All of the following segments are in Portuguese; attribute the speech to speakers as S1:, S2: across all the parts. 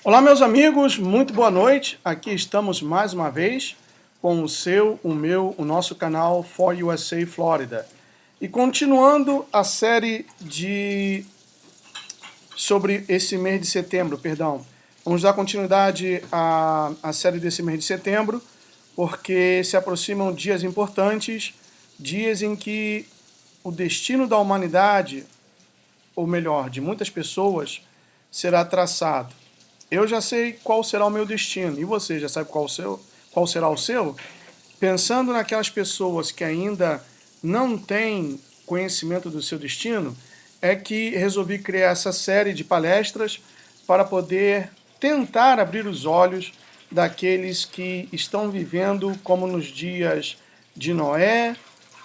S1: Olá, meus amigos, muito boa noite. Aqui estamos mais uma vez com o seu, o meu, o nosso canal For USA Florida. E continuando a série sobre esse mês de setembro, vamos dar continuidade à série desse mês de setembro, porque se aproximam dias importantes, dias em que o destino da humanidade, ou melhor, de muitas pessoas, será traçado. Eu já sei qual será o meu destino, e você já sabe qual será o seu? Pensando naquelas pessoas que ainda não têm conhecimento do seu destino, é que resolvi criar essa série de palestras para poder tentar abrir os olhos daqueles que estão vivendo como nos dias de Noé,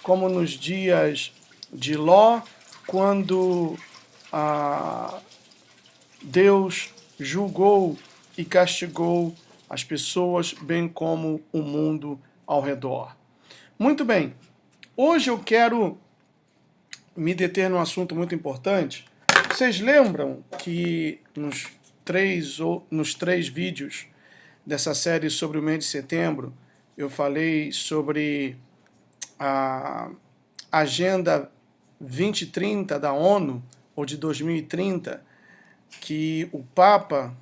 S1: como nos dias de Ló, quando Deus julgou e castigou as pessoas, bem como o mundo ao redor. Muito bem, hoje eu quero me deter num assunto muito importante. Vocês lembram que nos três vídeos dessa série sobre o mês de setembro, eu falei sobre a Agenda 2030 da ONU, ou de 2030, que o Papa,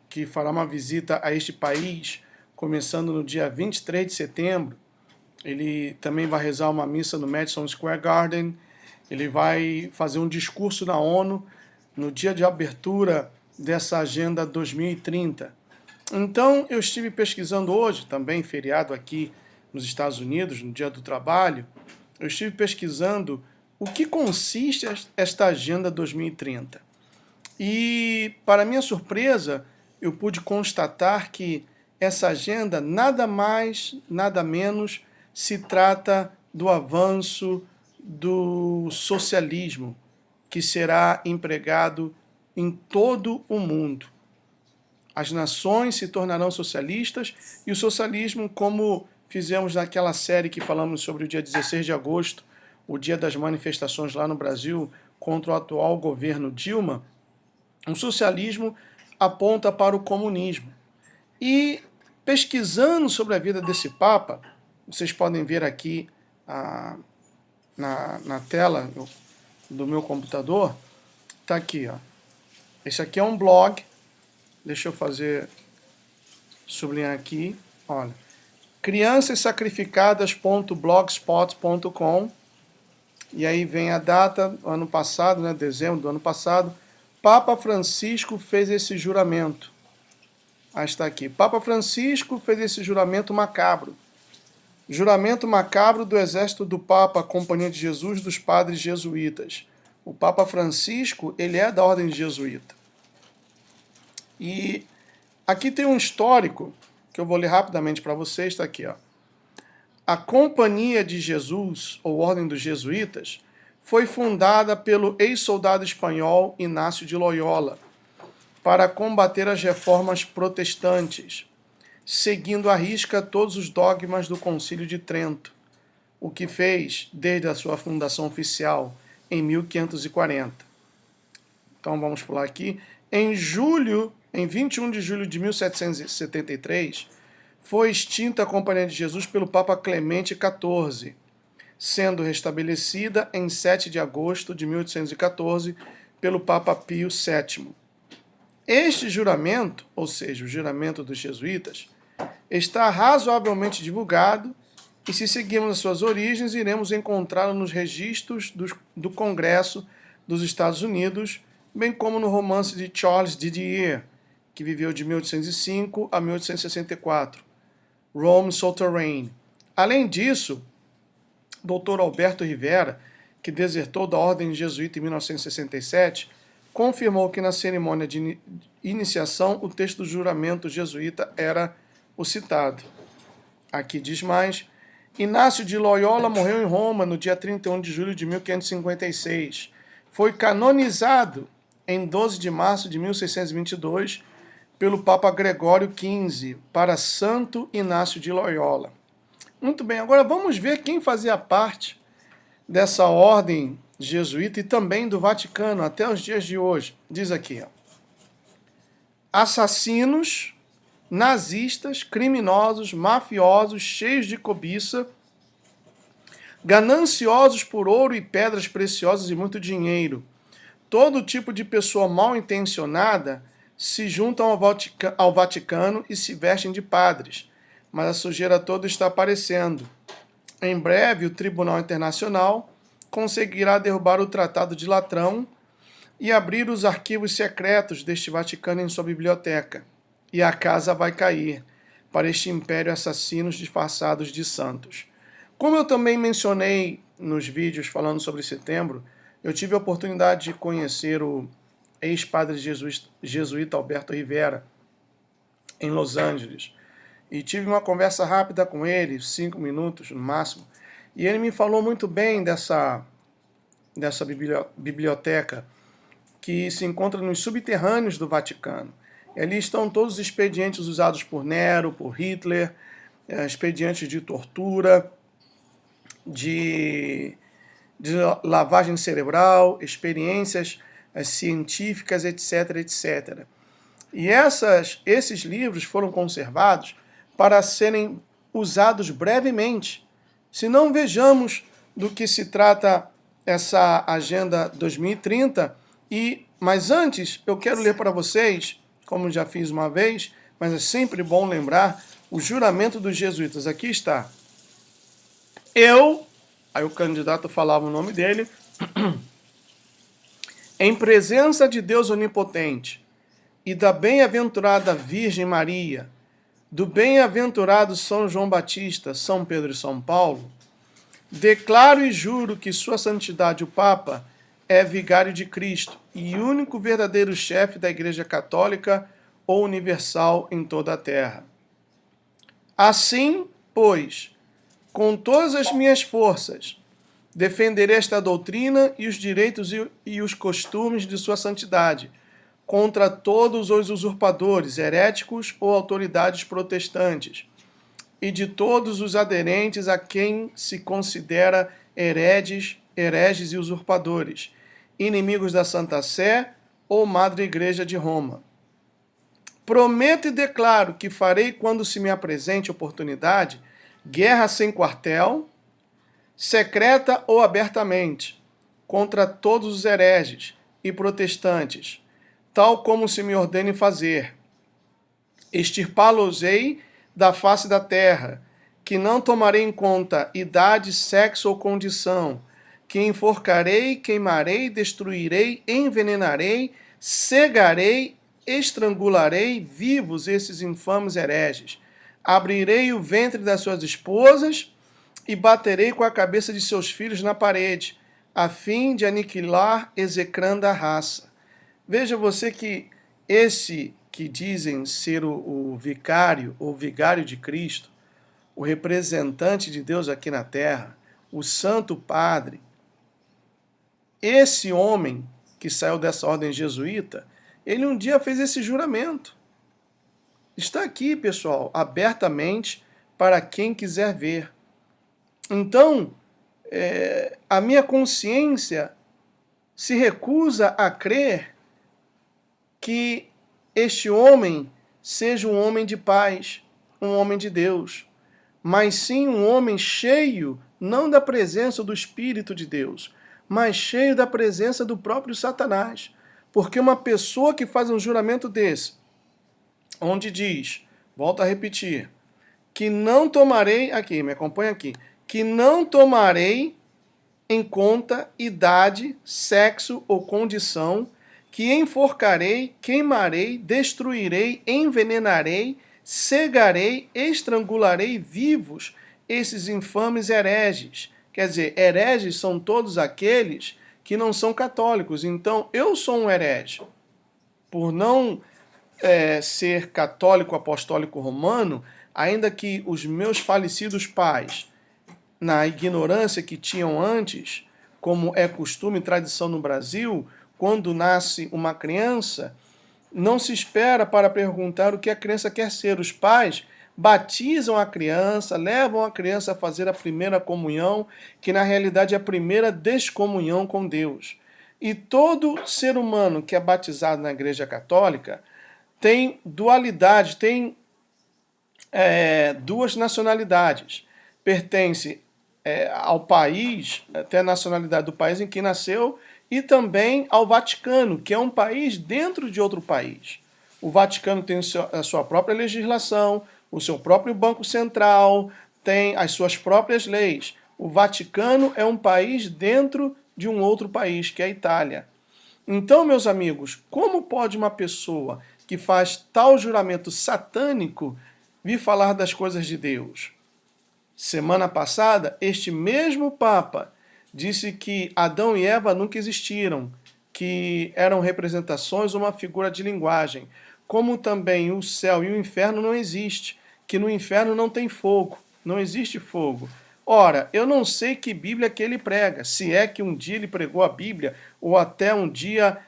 S1: que fará uma visita a este país, começando no dia 23 de setembro, ele também vai rezar uma missa no Madison Square Garden, ele vai fazer um discurso na ONU no dia de abertura dessa Agenda 2030. Então, eu estive pesquisando hoje, também feriado aqui nos Estados Unidos, no Dia do Trabalho, eu estive pesquisando o que consiste esta Agenda 2030. E, para minha surpresa, eu pude constatar que essa agenda nada mais, nada menos se trata do avanço do socialismo, que será empregado em todo o mundo. As nações se tornarão socialistas e o socialismo, como fizemos naquela série que falamos sobre o dia 16 de agosto, o dia das manifestações lá no Brasil contra o atual governo Dilma, o socialismo aponta para o comunismo. E pesquisando sobre a vida desse Papa, vocês podem ver aqui na tela do meu computador, está aqui, ó. Esse aqui é um blog, deixa eu sublinhar aqui, olha, criançassacrificadas.blogspot.com, e aí vem a data, ano passado, né, dezembro do ano passado, Papa Francisco fez esse juramento. Aí está aqui. Papa Francisco fez esse juramento macabro. Juramento macabro do exército do Papa, Companhia de Jesus dos Padres Jesuítas. O Papa Francisco, ele é da ordem jesuíta. E aqui tem um histórico, que eu vou ler rapidamente para vocês, está aqui, ó. A Companhia de Jesus, ou Ordem dos Jesuítas, foi fundada pelo ex-soldado espanhol Inácio de Loyola para combater as reformas protestantes, seguindo à risca todos os dogmas do Concílio de Trento, o que fez desde a sua fundação oficial em 1540. Então vamos pular aqui. Em 21 de julho de 1773, foi extinta a Companhia de Jesus pelo Papa Clemente XIV, sendo restabelecida em 7 de agosto de 1814 pelo Papa Pio VII. Este juramento, ou seja, o juramento dos jesuítas, está razoavelmente divulgado e, se seguirmos as suas origens, iremos encontrá-lo nos registros do Congresso dos Estados Unidos, bem como no romance de Charles Didier, que viveu de 1805 a 1864, Rome Souterrain. Além disso, Dr. Alberto Rivera, que desertou da Ordem Jesuíta em 1967, confirmou que na cerimônia de iniciação o texto do juramento jesuíta era o citado. Aqui diz mais: Inácio de Loyola morreu em Roma no dia 31 de julho de 1556. Foi canonizado em 12 de março de 1622 pelo Papa Gregório XV para Santo Inácio de Loyola. Muito bem, agora vamos ver quem fazia parte dessa ordem jesuíta e também do Vaticano até os dias de hoje. Diz aqui, ó. assassinos, nazistas, criminosos, mafiosos, cheios de cobiça, gananciosos por ouro e pedras preciosas e muito dinheiro. Todo tipo de pessoa mal intencionada se juntam ao Vaticano e se vestem de padres, mas a sujeira toda está aparecendo. Em breve, o Tribunal Internacional conseguirá derrubar o Tratado de Latrão e abrir os arquivos secretos deste Vaticano em sua biblioteca. E a casa vai cair para este império assassinos disfarçados de santos. Como eu também mencionei nos vídeos falando sobre setembro, eu tive a oportunidade de conhecer o ex-padre jesuíta Alberto Rivera, em Los Angeles. E tive uma conversa rápida com ele, 5 minutos no máximo, e ele me falou muito bem dessa biblioteca que se encontra nos subterrâneos do Vaticano. E ali estão todos os expedientes usados por Nero, por Hitler, expedientes de tortura, de lavagem cerebral, experiências científicas, etc, etc. E esses livros foram conservados para serem usados brevemente. Se não, vejamos do que se trata essa Agenda 2030. Mas antes, eu quero ler para vocês, como já fiz uma vez, mas é sempre bom lembrar, o juramento dos jesuítas. Aqui está. Aí o candidato falava o nome dele, em presença de Deus Onipotente e da bem-aventurada Virgem Maria, do bem-aventurado São João Batista, São Pedro e São Paulo, declaro e juro que Sua Santidade o Papa é vigário de Cristo e único verdadeiro chefe da Igreja Católica ou Universal em toda a terra. Assim, pois, com todas as minhas forças, defenderei esta doutrina e os direitos e os costumes de Sua Santidade, contra todos os usurpadores, heréticos ou autoridades protestantes, e de todos os aderentes a quem se considera hereges e usurpadores, inimigos da Santa Sé ou Madre Igreja de Roma. Prometo e declaro que farei, quando se me apresente oportunidade, guerra sem quartel, secreta ou abertamente, contra todos os hereges e protestantes, tal como se me ordene fazer. Extirpá-los-ei da face da terra, que não tomarei em conta idade, sexo ou condição, que enforcarei, queimarei, destruirei, envenenarei, cegarei, estrangularei vivos esses infames hereges. Abrirei o ventre das suas esposas e baterei com a cabeça de seus filhos na parede, a fim de aniquilar, execrando a raça. Veja você que esse que dizem ser o vicário ou vigário de Cristo, o representante de Deus aqui na terra, o Santo Padre, esse homem que saiu dessa ordem jesuíta, ele um dia fez esse juramento. Está aqui, pessoal, abertamente para quem quiser ver. Então, a minha consciência se recusa a crer que este homem seja um homem de paz, um homem de Deus, mas sim um homem cheio, não da presença do Espírito de Deus, mas cheio da presença do próprio Satanás. Porque uma pessoa que faz um juramento desse, onde diz, volto a repetir, que não tomarei, aqui, me acompanha aqui, que não tomarei em conta idade, sexo ou condição, que enforcarei, queimarei, destruirei, envenenarei, cegarei, estrangularei vivos esses infames hereges. Quer dizer, hereges são todos aqueles que não são católicos. Então, eu sou um herege. Por não ser católico apostólico romano, ainda que os meus falecidos pais, na ignorância que tinham antes, como é costume e tradição no Brasil, quando nasce uma criança, não se espera para perguntar o que a criança quer ser. Os pais batizam a criança, levam a criança a fazer a primeira comunhão, que na realidade é a primeira descomunhão com Deus. E todo ser humano que é batizado na Igreja Católica tem dualidade, tem duas nacionalidades. Pertence ao país, até a nacionalidade do país em que nasceu, e também ao Vaticano, que é um país dentro de outro país. O Vaticano tem a sua própria legislação, o seu próprio Banco Central, tem as suas próprias leis. O Vaticano é um país dentro de um outro país, que é a Itália. Então, meus amigos, como pode uma pessoa que faz tal juramento satânico vir falar das coisas de Deus? Semana passada, este mesmo Papa disse que Adão e Eva nunca existiram, que eram representações ou uma figura de linguagem, como também o céu e o inferno não existem, que no inferno não tem fogo, não existe fogo. Ora, eu não sei que Bíblia que ele prega, se é que um dia ele pregou a Bíblia ou até um dia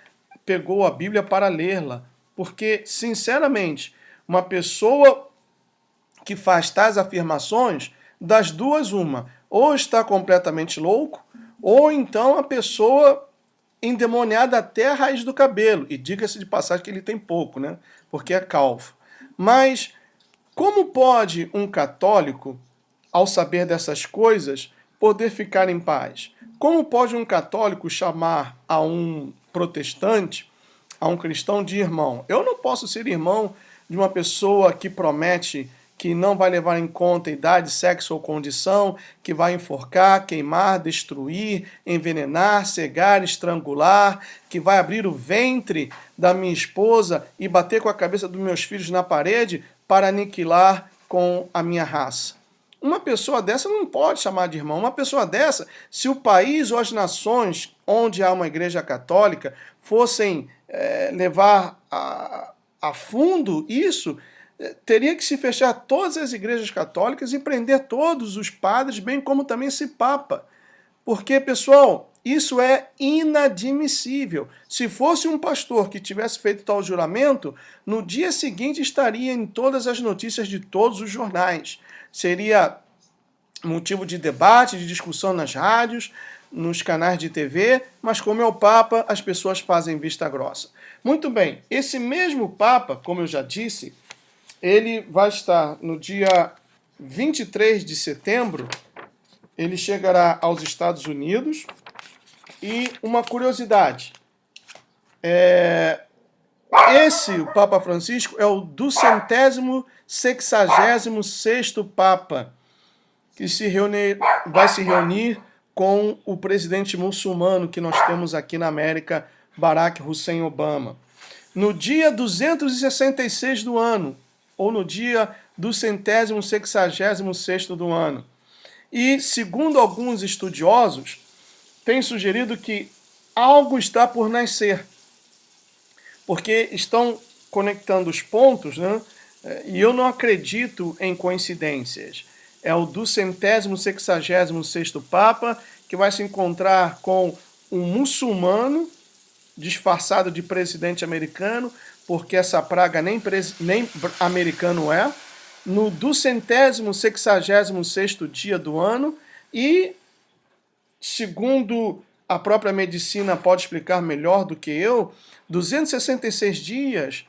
S1: pegou a Bíblia para lê-la, porque, sinceramente, uma pessoa que faz tais afirmações, das duas uma, ou está completamente louco, ou então a pessoa endemoniada até a raiz do cabelo. E diga-se de passagem que ele tem pouco, né? Porque é calvo. Mas como pode um católico, ao saber dessas coisas, poder ficar em paz? Como pode um católico chamar a um protestante, a um cristão de irmão? Eu não posso ser irmão de uma pessoa que promete que não vai levar em conta idade, sexo ou condição, que vai enforcar, queimar, destruir, envenenar, cegar, estrangular, que vai abrir o ventre da minha esposa e bater com a cabeça dos meus filhos na parede para aniquilar com a minha raça. Uma pessoa dessa não pode chamar de irmão. Uma pessoa dessa, se o país ou as nações onde há uma igreja católica fossem levar a fundo isso, teria que se fechar todas as igrejas católicas e prender todos os padres, bem como também esse Papa. Porque, pessoal, isso é inadmissível. Se fosse um pastor que tivesse feito tal juramento, no dia seguinte estaria em todas as notícias de todos os jornais. Seria motivo de debate, de discussão nas rádios, nos canais de TV, mas como é o Papa, as pessoas fazem vista grossa. Muito bem, esse mesmo Papa, como eu já disse, ele vai estar no dia 23 de setembro, ele chegará aos Estados Unidos. E uma curiosidade, o Papa Francisco é o 266º Papa, que vai se reunir com o presidente muçulmano que nós temos aqui na América, Barack Hussein Obama. No dia 266 do ano, ou no dia 266º do ano. E, segundo alguns estudiosos, tem sugerido que algo está por nascer, porque estão conectando os pontos, né? E eu não acredito em coincidências. É o 266º Papa que vai se encontrar com um muçulmano disfarçado de presidente americano, porque essa praga nem americano é, no 266º dia do ano, e, segundo a própria medicina pode explicar melhor do que eu, 266 dias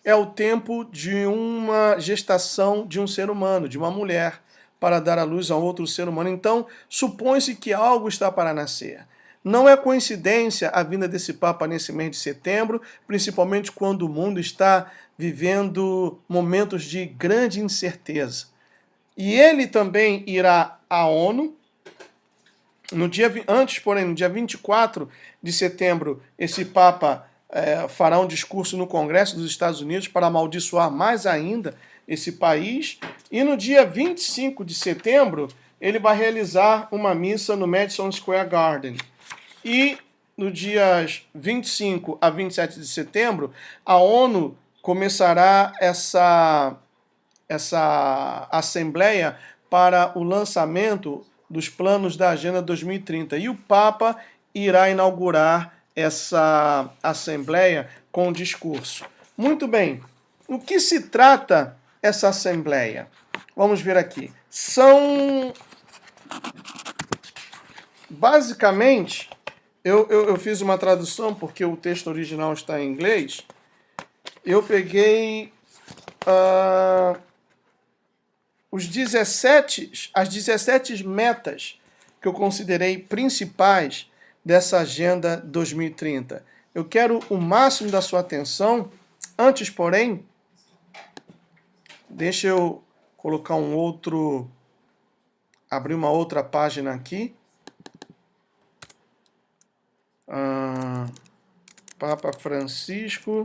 S1: é o tempo de uma gestação de um ser humano, de uma mulher, para dar à luz a outro ser humano. Então, supõe-se que algo está para nascer. Não é coincidência a vinda desse Papa nesse mês de setembro, principalmente quando o mundo está vivendo momentos de grande incerteza. E ele também irá à ONU. No dia 24 de setembro, esse Papa fará um discurso no Congresso dos Estados Unidos para amaldiçoar mais ainda esse país. E no dia 25 de setembro, ele vai realizar uma missa no Madison Square Garden. E no dias 25 a 27 de setembro, a ONU começará essa assembleia para o lançamento dos planos da Agenda 2030. E o Papa irá inaugurar essa assembleia com um discurso. Muito bem, o que se trata essa assembleia? Vamos ver aqui. São, basicamente, eu fiz uma tradução porque o texto original está em inglês. eu peguei as 17 metas que eu considerei principais dessa Agenda 2030. Eu quero o máximo da sua atenção. Antes, porém, deixa eu colocar abrir uma outra página aqui. Papa Francisco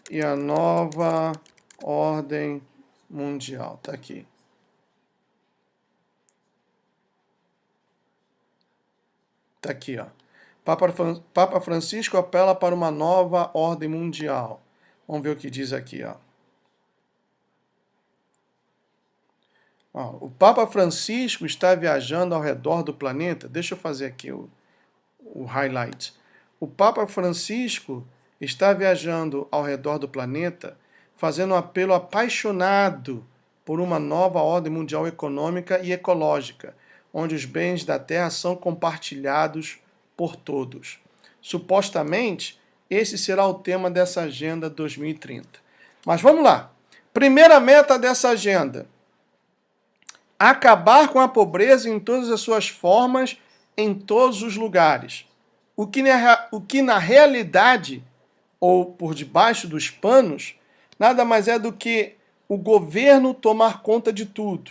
S1: e a nova ordem mundial. Tá aqui. Tá aqui, ó. Papa Francisco apela para uma nova ordem mundial. Vamos ver o que diz aqui, ó. O Papa Francisco está viajando ao redor do planeta. Deixa eu fazer aqui o highlight. O Papa Francisco está viajando ao redor do planeta, fazendo um apelo apaixonado por uma nova ordem mundial econômica e ecológica, onde os bens da Terra são compartilhados por todos. Supostamente, esse será o tema dessa Agenda 2030. Mas vamos lá. Primeira meta dessa agenda: acabar com a pobreza em todas as suas formas, em todos os lugares. O que na realidade, ou por debaixo dos panos, nada mais é do que o governo tomar conta de tudo.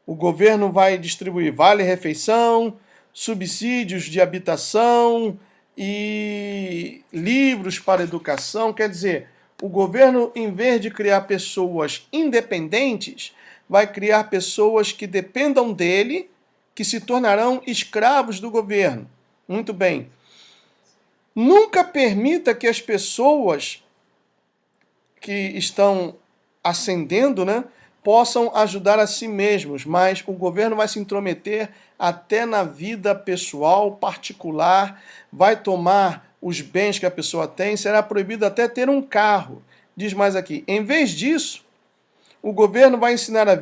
S1: O governo vai distribuir vale-refeição, subsídios de habitação e livros para educação. Quer dizer, o governo, em vez de criar pessoas independentes, vai criar pessoas que dependam dele, que se tornarão escravos do governo. Muito bem. Nunca permita que as pessoas que estão ascendendo, possam ajudar a si mesmos, mas o governo vai se intrometer até na vida pessoal, particular, vai tomar os bens que a pessoa tem, será proibido até ter um carro. Diz mais aqui, em vez disso, o governo vai ensinar a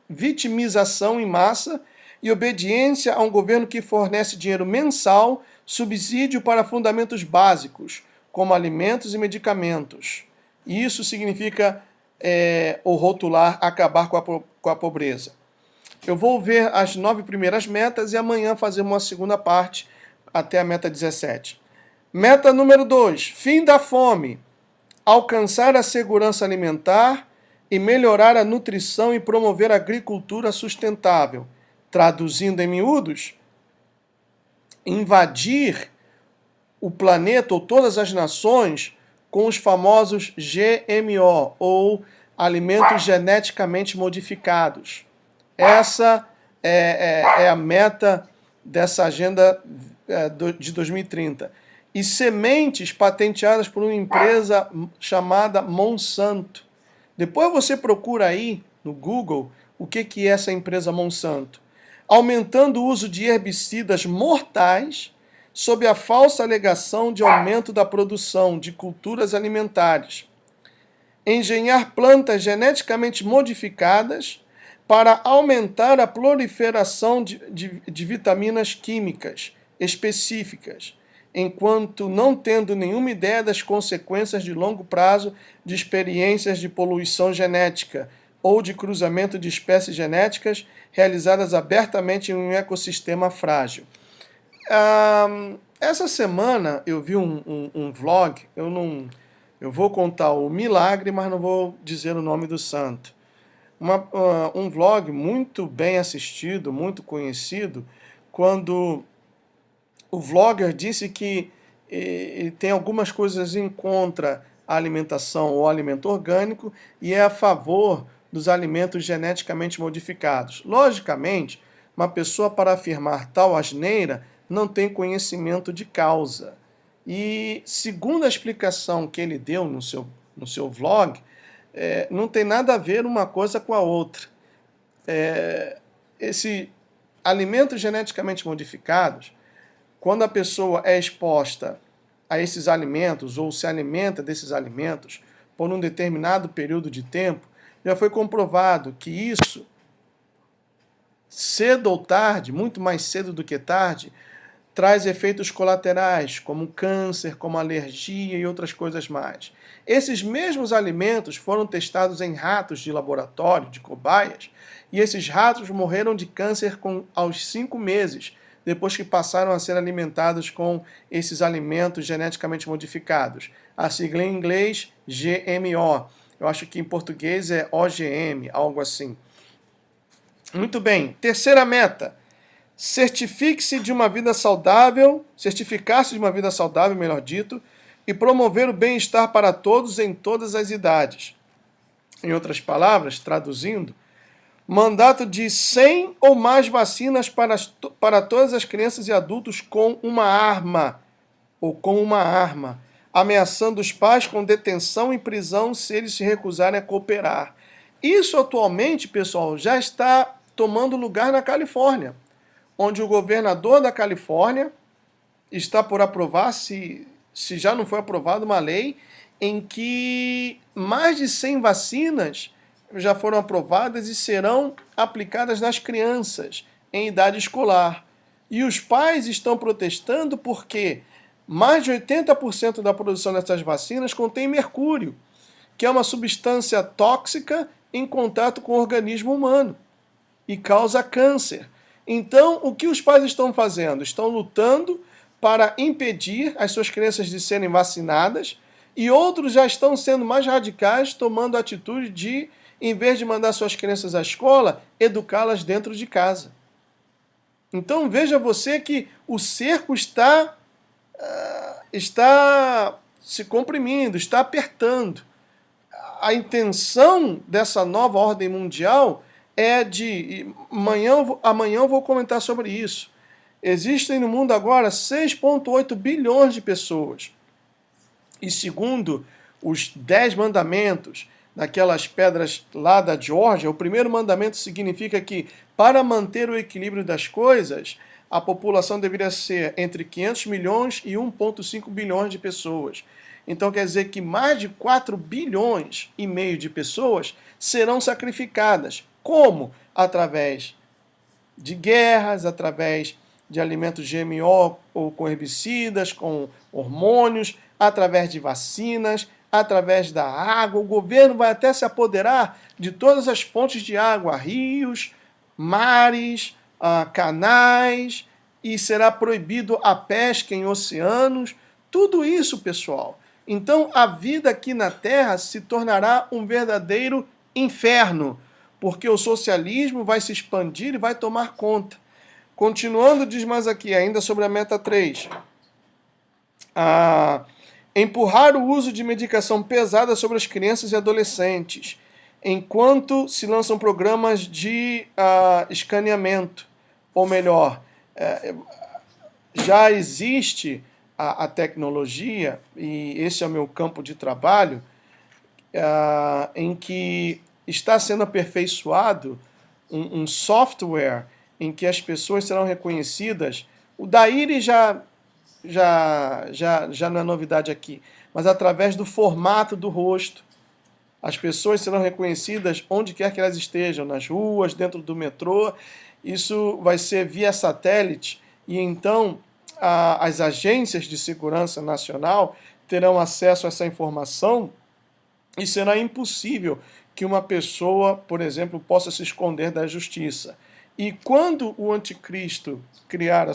S1: vitimização em massa e obediência a um governo que fornece dinheiro mensal, subsídio para fundamentos básicos, como alimentos e medicamentos. E isso significa ou rotular, acabar com a pobreza. Eu vou ver as 9 primeiras metas e amanhã fazer uma segunda parte até a meta 17. Meta número 2, fim da fome. Alcançar a segurança alimentar e melhorar a nutrição e promover a agricultura sustentável. Traduzindo em miúdos, invadir o planeta ou todas as nações com os famosos GMO, ou alimentos geneticamente modificados. Essa é a meta dessa agenda de 2030. E sementes patenteadas por uma empresa chamada Monsanto. Depois você procura aí no Google o que é essa empresa Monsanto. Aumentando o uso de herbicidas mortais sob a falsa alegação de aumento da produção de culturas alimentares. Engenhar plantas geneticamente modificadas para aumentar a proliferação de vitaminas químicas específicas, enquanto não tendo nenhuma ideia das consequências de longo prazo de experiências de poluição genética ou de cruzamento de espécies genéticas realizadas abertamente em um ecossistema frágil. Essa semana eu vi um vlog, eu vou contar o milagre, mas não vou dizer o nome do santo. Um vlog muito bem assistido, muito conhecido, quando o vlogger disse que ele tem algumas coisas em contra a alimentação ou alimento orgânico e é a favor dos alimentos geneticamente modificados. Logicamente, uma pessoa para afirmar tal asneira não tem conhecimento de causa. E, segundo a explicação que ele deu no seu vlog, não tem nada a ver uma coisa com a outra. Esse alimentos geneticamente modificados, quando a pessoa é exposta a esses alimentos ou se alimenta desses alimentos por um determinado período de tempo, já foi comprovado que isso, cedo ou tarde, muito mais cedo do que tarde, traz efeitos colaterais, como câncer, como alergia e outras coisas mais. Esses mesmos alimentos foram testados em ratos de laboratório, de cobaias, e esses ratos morreram de câncer aos 5 meses, depois que passaram a ser alimentados com esses alimentos geneticamente modificados. A sigla em inglês, GMO. Eu acho que em português é OGM, algo assim. Muito bem. Terceira meta. Certificar-se de uma vida saudável, melhor dito, e promover o bem-estar para todos em todas as idades. Em outras palavras, traduzindo, mandato de 100 ou mais vacinas para todas as crianças e adultos com uma arma, ameaçando os pais com detenção e prisão se eles se recusarem a cooperar. Isso atualmente, pessoal, já está tomando lugar na Califórnia, onde o governador da Califórnia está por aprovar, se já não foi aprovada, uma lei em que mais de 100 vacinas já foram aprovadas e serão aplicadas nas crianças em idade escolar. E os pais estão protestando porque mais de 80% da produção dessas vacinas contém mercúrio, que é uma substância tóxica em contato com o organismo humano e causa câncer. Então, o que os pais estão fazendo? Estão lutando para impedir as suas crianças de serem vacinadas, e outros já estão sendo mais radicais, tomando a atitude de, em vez de mandar suas crianças à escola, educá-las dentro de casa. Então veja você que o cerco está se comprimindo, está apertando. A intenção dessa nova ordem mundial é de... Amanhã eu vou comentar sobre isso. Existem no mundo agora 6,8 bilhões de pessoas. E segundo os 10 mandamentos daquelas pedras lá da Geórgia, o primeiro mandamento significa que, para manter o equilíbrio das coisas, a população deveria ser entre 500 milhões e 1,5 bilhões de pessoas. Então quer dizer que mais de 4 bilhões e meio de pessoas serão sacrificadas. Como? Através de guerras, através de alimentos GMO ou com herbicidas, com hormônios, através de vacinas, através da água. O governo vai até se apoderar de todas as fontes de água, rios, mares, canais, e será proibido a pesca em oceanos. Tudo isso, pessoal. Então a vida aqui na Terra se tornará um verdadeiro inferno, porque o socialismo vai se expandir e vai tomar conta. Continuando, diz mais aqui, ainda sobre a meta 3. Empurrar o uso de medicação pesada sobre as crianças e adolescentes, enquanto se lançam programas de escaneamento. Ou melhor, já existe a tecnologia, e esse é o meu campo de trabalho, em que está sendo aperfeiçoado um software em que as pessoas serão reconhecidas. O da íris já não é novidade aqui, mas através do formato do rosto. As pessoas serão reconhecidas onde quer que elas estejam, nas ruas, dentro do metrô. Isso vai ser via satélite, e então as agências de segurança nacional terão acesso a essa informação, e será impossível que uma pessoa, por exemplo, possa se esconder da justiça. E quando o anticristo criar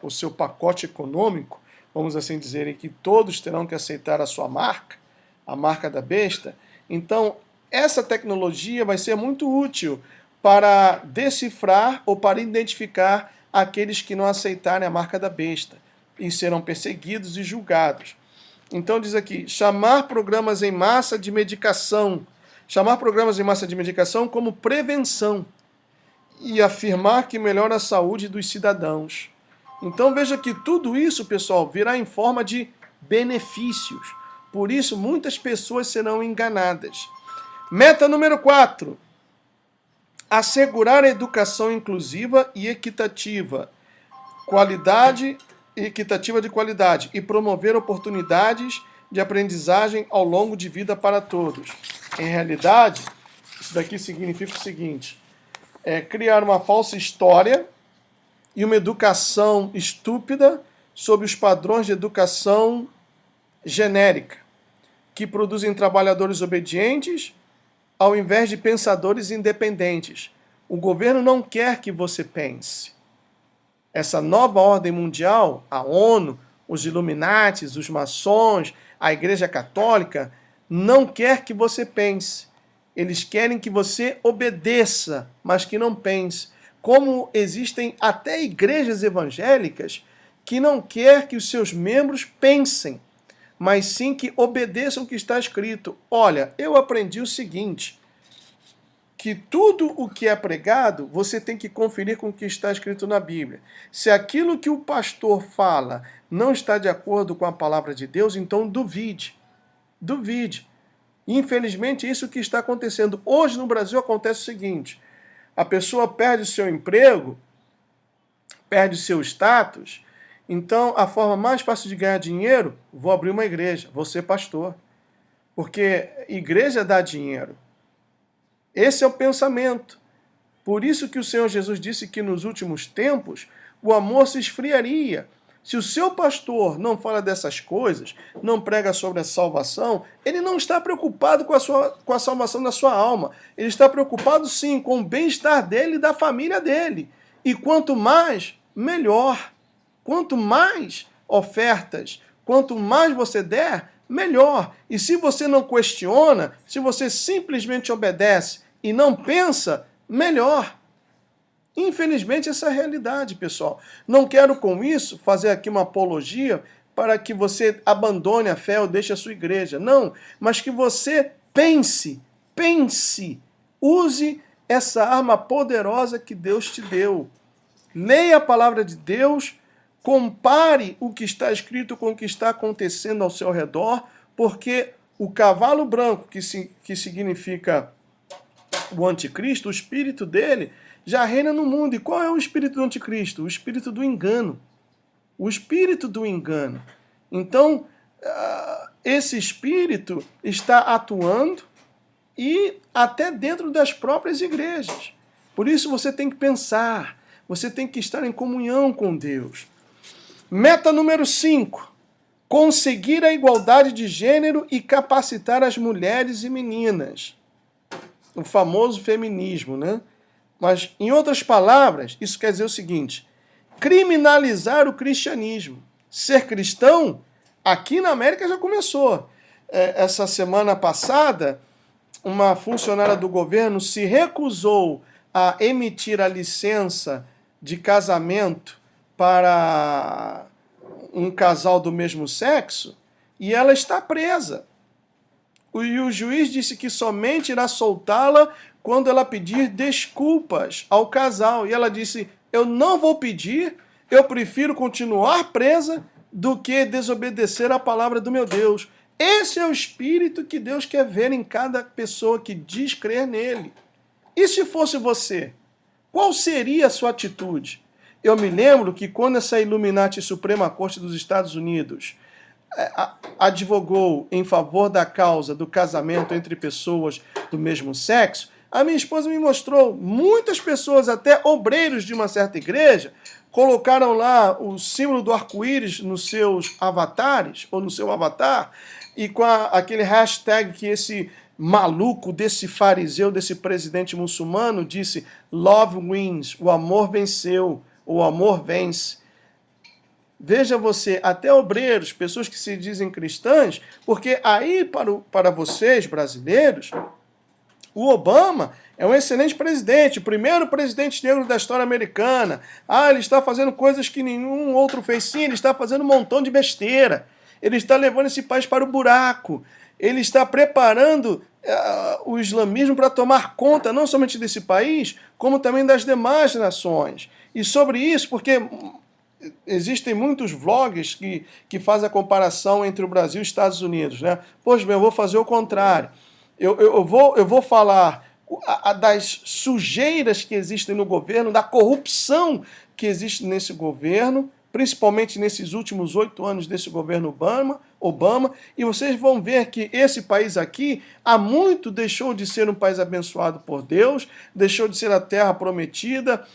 S1: o seu pacote econômico, vamos assim dizer, em que todos terão que aceitar a sua marca, a marca da besta, então essa tecnologia vai ser muito útil para decifrar ou para identificar aqueles que não aceitarem a marca da besta, e serão perseguidos e julgados. Então diz aqui, chamar programas em massa de medicação como prevenção, e afirmar que melhora a saúde dos cidadãos. Então veja que tudo isso, pessoal, virá em forma de benefícios. Por isso, muitas pessoas serão enganadas. Meta número 4. Assegurar a educação inclusiva e equitativa de qualidade, e promover oportunidades de aprendizagem ao longo de vida para todos. Em realidade, isso daqui significa o seguinte: criar uma falsa história e uma educação estúpida sob os padrões de educação genérica, que produzem trabalhadores obedientes ao invés de pensadores independentes. O governo não quer que você pense. Essa nova ordem mundial, a ONU, os Illuminatis, os maçons, a Igreja Católica, não quer que você pense. Eles querem que você obedeça, mas que não pense. Como existem até igrejas evangélicas que não quer que os seus membros pensem, mas sim que obedeçam o que está escrito. Olha, eu aprendi o seguinte, que tudo o que é pregado, você tem que conferir com o que está escrito na Bíblia. Se aquilo que o pastor fala não está de acordo com a palavra de Deus, então duvide. Duvide. Infelizmente, isso que está acontecendo. Hoje no Brasil acontece o seguinte, a pessoa perde o seu emprego, perde o seu status, então a forma mais fácil de ganhar dinheiro, vou abrir uma igreja, vou ser pastor. Porque igreja dá dinheiro. Esse é o pensamento. Por isso que o Senhor Jesus disse que nos últimos tempos o amor se esfriaria. Se o seu pastor não fala dessas coisas, não prega sobre a salvação, ele não está preocupado com a salvação da sua alma. Ele está preocupado, sim, com o bem-estar dele e da família dele. E quanto mais, melhor. Quanto mais ofertas, quanto mais você der, melhor. E se você não questiona, se você simplesmente obedece e não pensa, melhor. Infelizmente, essa é a realidade, pessoal. Não quero com isso fazer aqui uma apologia para que você abandone a fé ou deixe a sua igreja. Não, mas que você pense, use essa arma poderosa que Deus te deu. Leia a palavra de Deus, compare o que está escrito com o que está acontecendo ao seu redor, porque o cavalo branco, que significa o anticristo, o espírito dele, já reina no mundo. E qual é o espírito do anticristo? O espírito do engano. O espírito do engano. Então, esse espírito está atuando e até dentro das próprias igrejas. Por isso você tem que pensar, você tem que estar em comunhão com Deus. Meta número 5. Conseguir a igualdade de gênero e capacitar as mulheres e meninas. O famoso feminismo, né? Mas, em outras palavras, isso quer dizer o seguinte, criminalizar o cristianismo. Ser cristão, aqui na América já começou. Essa semana passada, uma funcionária do governo se recusou a emitir a licença de casamento para um casal do mesmo sexo e ela está presa. E o juiz disse que somente irá soltá-la quando ela pedir desculpas ao casal. E ela disse, eu não vou pedir, eu prefiro continuar presa do que desobedecer à palavra do meu Deus. Esse é o espírito que Deus quer ver em cada pessoa que diz crer nele. E se fosse você? Qual seria a sua atitude? Eu me lembro que quando essa Illuminati Suprema Corte dos Estados Unidos advogou em favor da causa do casamento entre pessoas do mesmo sexo, a minha esposa me mostrou muitas pessoas, até obreiros de uma certa igreja, colocaram lá o símbolo do arco-íris nos seus avatares, ou no seu avatar, e com aquele hashtag que esse maluco desse fariseu, desse presidente muçulmano, disse Love wins, o amor venceu, o amor vence. Veja você, até obreiros, pessoas que se dizem cristãs, porque aí para vocês, brasileiros, o Obama é um excelente presidente, o primeiro presidente negro da história americana. Ele está fazendo coisas que nenhum outro fez, sim, ele está fazendo um montão de besteira. Ele está levando esse país para o buraco. Ele está preparando o islamismo para tomar conta não somente desse país, como também das demais nações. E sobre isso, porque existem muitos vlogs que fazem a comparação entre o Brasil e os Estados Unidos, né? Pois bem, eu vou fazer o contrário. Eu vou falar das sujeiras que existem no governo, da corrupção que existe nesse governo, principalmente nesses últimos 8 anos desse governo Obama, e vocês vão ver que esse país aqui há muito deixou de ser um país abençoado por Deus, deixou de ser a terra prometida,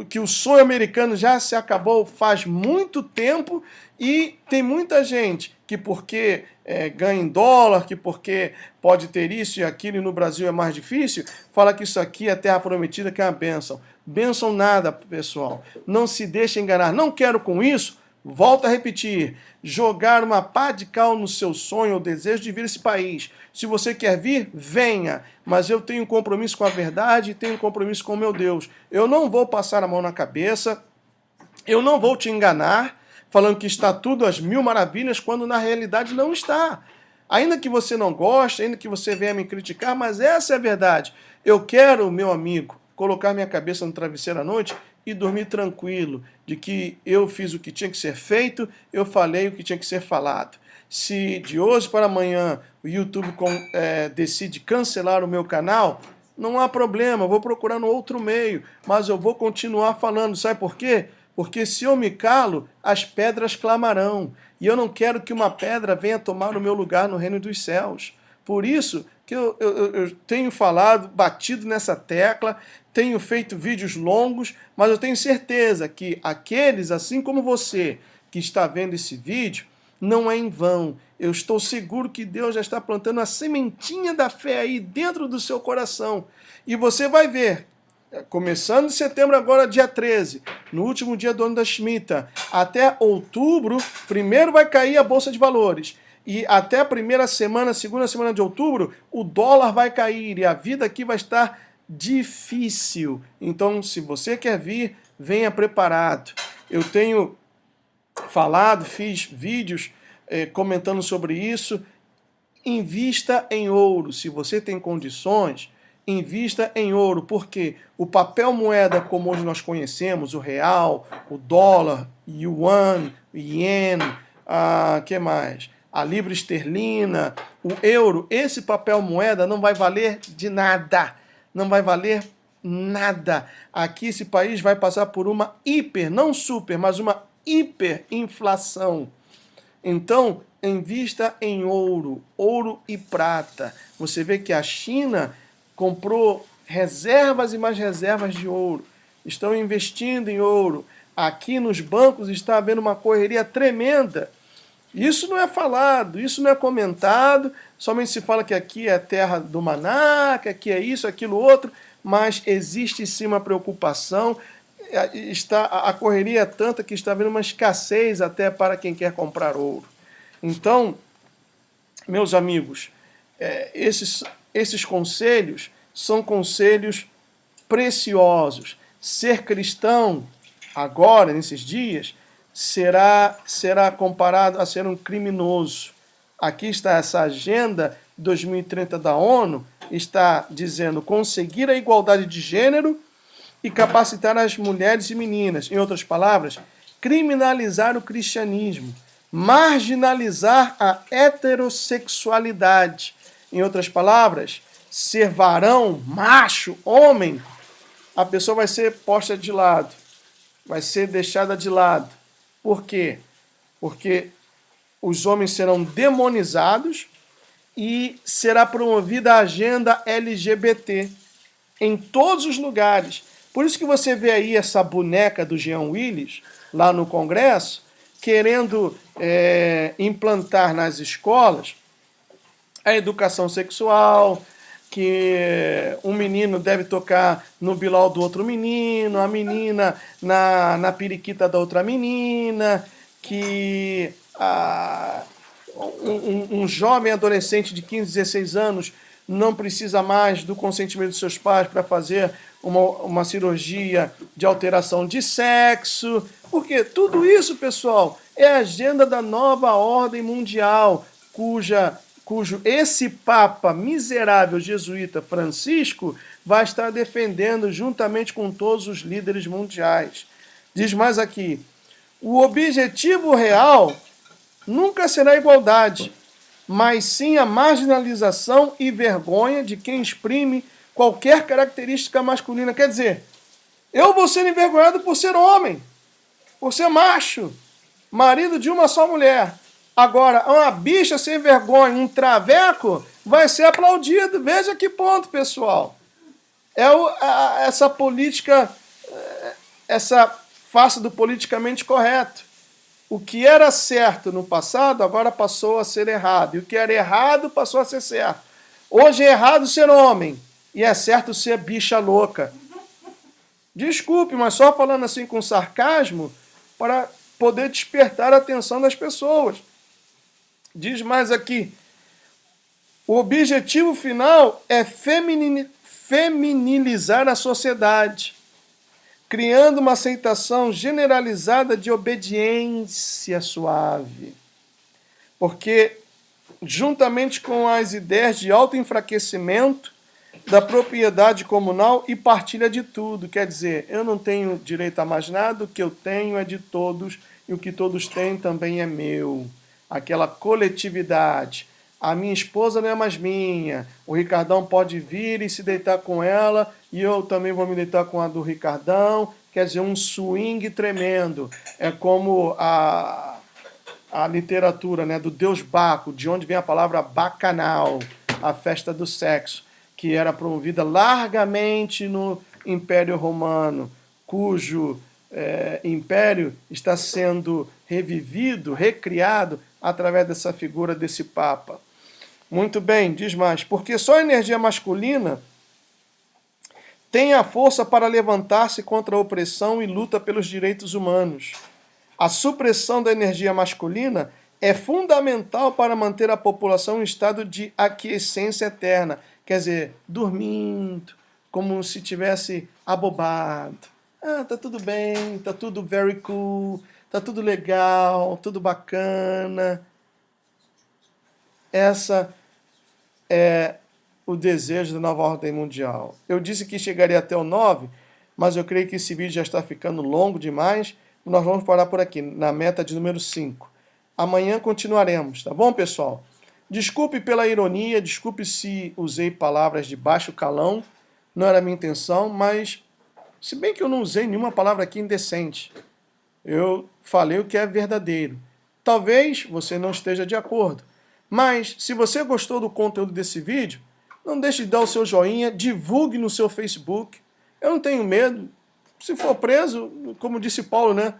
S1: que o sonho americano já se acabou faz muito tempo, e tem muita gente que porque ganha em dólar, que porque pode ter isso e aquilo e no Brasil é mais difícil, fala que isso aqui é terra prometida, que é uma bênção. Bênção nada, pessoal. Não se deixe enganar. Não quero com isso, volto a repetir, jogar uma pá de cal no seu sonho ou desejo de vir esse país. Se você quer vir, venha. Mas eu tenho um compromisso com a verdade e tenho um compromisso com o meu Deus. Eu não vou passar a mão na cabeça, eu não vou te enganar, falando que está tudo às mil maravilhas, quando na realidade não está. Ainda que você não goste, ainda que você venha me criticar, mas essa é a verdade. Eu quero, meu amigo, colocar minha cabeça no travesseiro à noite e dormir tranquilo, de que eu fiz o que tinha que ser feito, eu falei o que tinha que ser falado. Se de hoje para amanhã o YouTube decide cancelar o meu canal, não há problema, eu vou procurar no outro meio, mas eu vou continuar falando. Sabe por quê? Porque se eu me calo, as pedras clamarão. E eu não quero que uma pedra venha tomar o meu lugar no reino dos céus. Por isso que eu tenho falado, batido nessa tecla, tenho feito vídeos longos, mas eu tenho certeza que aqueles, assim como você, que está vendo esse vídeo, não é em vão. Eu estou seguro que Deus já está plantando a sementinha da fé aí dentro do seu coração. E você vai ver, começando em setembro agora, dia 13, no último dia do ano da Shemitah, até outubro, primeiro vai cair a Bolsa de Valores. E até a primeira semana, segunda semana de outubro, o dólar vai cair e a vida aqui vai estar difícil. Então, se você quer vir, venha preparado. Eu tenho falado, fiz vídeos comentando sobre isso. Invista em ouro. Se você tem condições, invista em ouro, porque o papel moeda como hoje nós conhecemos, o real, o dólar, o yuan, o ien, que mais? A libra esterlina, o euro, esse papel moeda não vai valer de nada. Não vai valer nada. Aqui esse país vai passar por uma não super, mas uma hiperinflação. Então, invista em ouro, ouro e prata. Você vê que a China comprou reservas e mais reservas de ouro. Estão investindo em ouro. Aqui nos bancos está havendo uma correria tremenda. Isso não é falado, isso não é comentado, somente se fala que aqui é a terra do maná, que aqui é isso, aquilo, outro, mas existe sim uma preocupação, a correria é tanta que está havendo uma escassez até para quem quer comprar ouro. Então, meus amigos, esses conselhos são conselhos preciosos. Ser cristão, agora, nesses dias, será comparado a ser um criminoso. Aqui está essa agenda 2030 da ONU, está dizendo conseguir a igualdade de gênero e capacitar as mulheres e meninas. Em outras palavras, criminalizar o cristianismo, marginalizar a heterossexualidade. Em outras palavras, ser varão, macho, homem, a pessoa vai ser posta de lado, vai ser deixada de lado. Por quê? Porque os homens serão demonizados e será promovida a agenda LGBT em todos os lugares. Por isso que você vê aí essa boneca do Jean Willis, lá no Congresso, querendo implantar nas escolas a educação sexual, que um menino deve tocar no bilau do outro menino, a menina na periquita da outra menina, que um jovem adolescente de 15, 16 anos não precisa mais do consentimento dos seus pais para fazer uma cirurgia de alteração de sexo. Porque tudo isso, pessoal, é a agenda da nova ordem mundial, cujo esse Papa miserável jesuíta Francisco vai estar defendendo juntamente com todos os líderes mundiais. Diz mais aqui, o objetivo real nunca será a igualdade, mas sim a marginalização e vergonha de quem exprime qualquer característica masculina. Quer dizer, eu vou ser envergonhado por ser homem, por ser macho, marido de uma só mulher. Agora, uma bicha sem vergonha, um traveco, vai ser aplaudido. Veja que ponto, pessoal. Essa política, essa face do politicamente correto. O que era certo no passado, agora passou a ser errado. E o que era errado, passou a ser certo. Hoje é errado ser homem. E é certo ser bicha louca. Desculpe, mas só falando assim com sarcasmo, para poder despertar a atenção das pessoas. Diz mais aqui. O objetivo final é feminilizar a sociedade, criando uma aceitação generalizada de obediência suave. Porque, juntamente com as ideias de autoenfraquecimento, da propriedade comunal e partilha de tudo. Quer dizer, eu não tenho direito a mais nada, o que eu tenho é de todos, e o que todos têm também é meu. Aquela coletividade. A minha esposa não é mais minha. O Ricardão pode vir e se deitar com ela, e eu também vou me deitar com a do Ricardão. Quer dizer, um swing tremendo. É como a literatura, né, do deus Baco, de onde vem a palavra bacanal, a festa do sexo, que era promovida largamente no Império Romano, cujo império está sendo revivido, recriado, através dessa figura desse Papa. Muito bem, diz mais. Porque só a energia masculina tem a força para levantar-se contra a opressão e luta pelos direitos humanos. A supressão da energia masculina é fundamental para manter a população em estado de aquiescência eterna. Quer dizer, dormindo, como se tivesse abobado. Ah, tá tudo bem, tá tudo very cool, tá tudo legal, tudo bacana. Essa é o desejo da nova ordem mundial. Eu disse que chegaria até o 9, mas eu creio que esse vídeo já está ficando longo demais. Nós vamos parar por aqui, na meta de número 5. Amanhã continuaremos, tá bom, pessoal? Desculpe pela ironia, desculpe se usei palavras de baixo calão, não era a minha intenção, mas se bem que eu não usei nenhuma palavra aqui indecente, eu falei o que é verdadeiro. Talvez você não esteja de acordo, mas se você gostou do conteúdo desse vídeo, não deixe de dar o seu joinha, divulgue no seu Facebook. Eu não tenho medo, se for preso, como disse Paulo, né?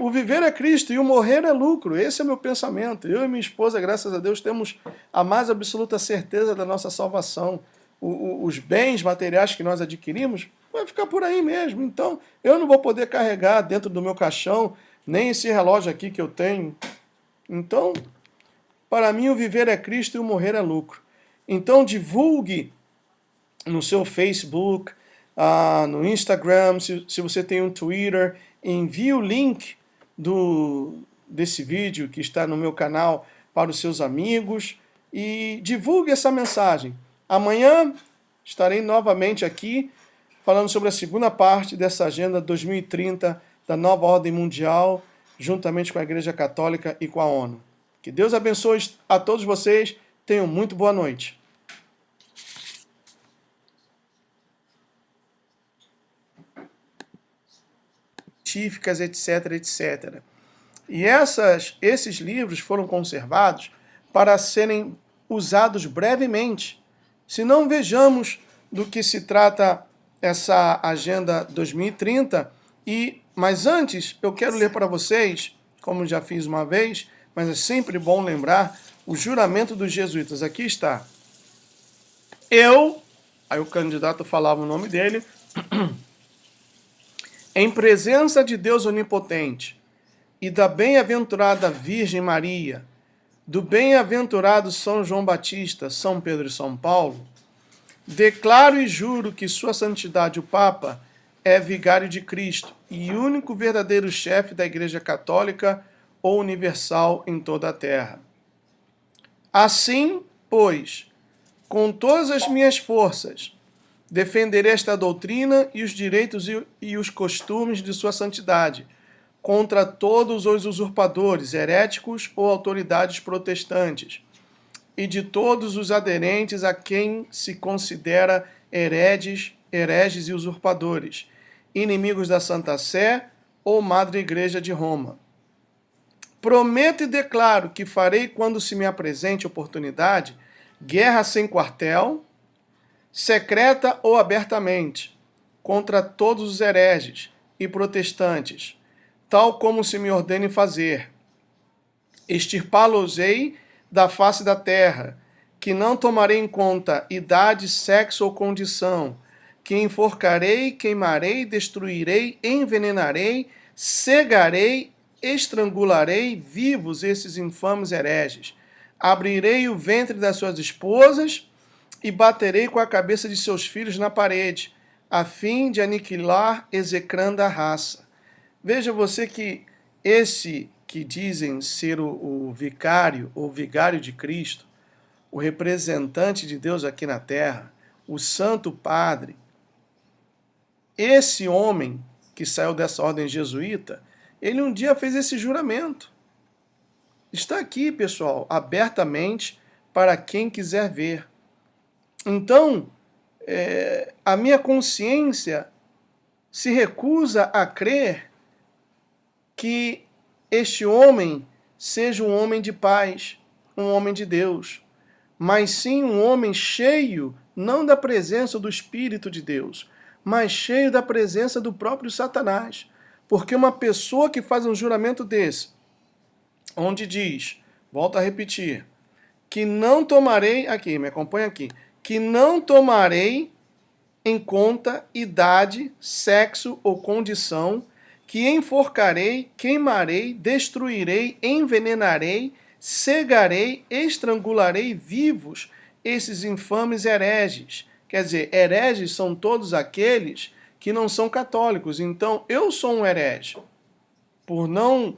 S1: O viver é Cristo e o morrer é lucro. Esse é o meu pensamento. Eu e minha esposa, graças a Deus, temos a mais absoluta certeza da nossa salvação. Os bens materiais que nós adquirimos vai ficar por aí mesmo. Então, eu não vou poder carregar dentro do meu caixão nem esse relógio aqui que eu tenho. Então, para mim, o viver é Cristo e o morrer é lucro. Então, divulgue no seu Facebook, no Instagram, se você tem um Twitter, envie o link desse vídeo que está no meu canal para os seus amigos e divulgue essa mensagem. Amanhã estarei novamente aqui falando sobre a segunda parte dessa Agenda 2030 da Nova Ordem Mundial, juntamente com a Igreja Católica e com a ONU. Que Deus abençoe a todos vocês. Tenham muito boa noite. Científicas, etc, etc. E esses livros foram conservados para serem usados brevemente. Se não, vejamos do que se trata essa Agenda 2030. Mas antes, eu quero ler para vocês, como já fiz uma vez, mas é sempre bom lembrar, o juramento dos jesuítas. Aqui está. Aí o candidato falava o nome dele, em presença de Deus Onipotente e da bem-aventurada Virgem Maria, do bem-aventurado São João Batista, São Pedro e São Paulo, declaro e juro que Sua Santidade o Papa é vigário de Cristo e único verdadeiro chefe da Igreja Católica ou Universal em toda a terra. Assim, pois, com todas as minhas forças, defenderei esta doutrina e os direitos e os costumes de Sua Santidade, contra todos os usurpadores, heréticos ou autoridades protestantes, e de todos os aderentes a quem se considera hereges e usurpadores, inimigos da Santa Sé ou Madre Igreja de Roma. Prometo e declaro que farei, quando se me apresente oportunidade, guerra sem quartel, secreta ou abertamente, contra todos os hereges e protestantes, tal como se me ordene fazer. Extirpá-los-ei da face da terra, que não tomarei em conta idade, sexo ou condição, que enforcarei, queimarei, destruirei, envenenarei, cegarei, estrangularei vivos esses infames hereges. Abrirei o ventre das suas esposas e baterei com a cabeça de seus filhos na parede, a fim de aniquilar, execrando a raça. Veja você que esse que dizem ser o vicário ou vigário de Cristo, o representante de Deus aqui na terra, o Santo Padre, esse homem que saiu dessa ordem jesuíta, ele um dia fez esse juramento. Está aqui, pessoal, abertamente para quem quiser ver. Então, a minha consciência se recusa a crer que este homem seja um homem de paz, um homem de Deus, mas sim um homem cheio, não da presença do Espírito de Deus, mas cheio da presença do próprio Satanás. Porque uma pessoa que faz um juramento desse, onde diz, volto a repetir, que não tomarei, aqui, me acompanha aqui, que não tomarei em conta idade, sexo ou condição, que enforcarei, queimarei, destruirei, envenenarei, cegarei, estrangularei vivos esses infames hereges. Quer dizer, hereges são todos aqueles que não são católicos. Então, eu sou um herege. Por não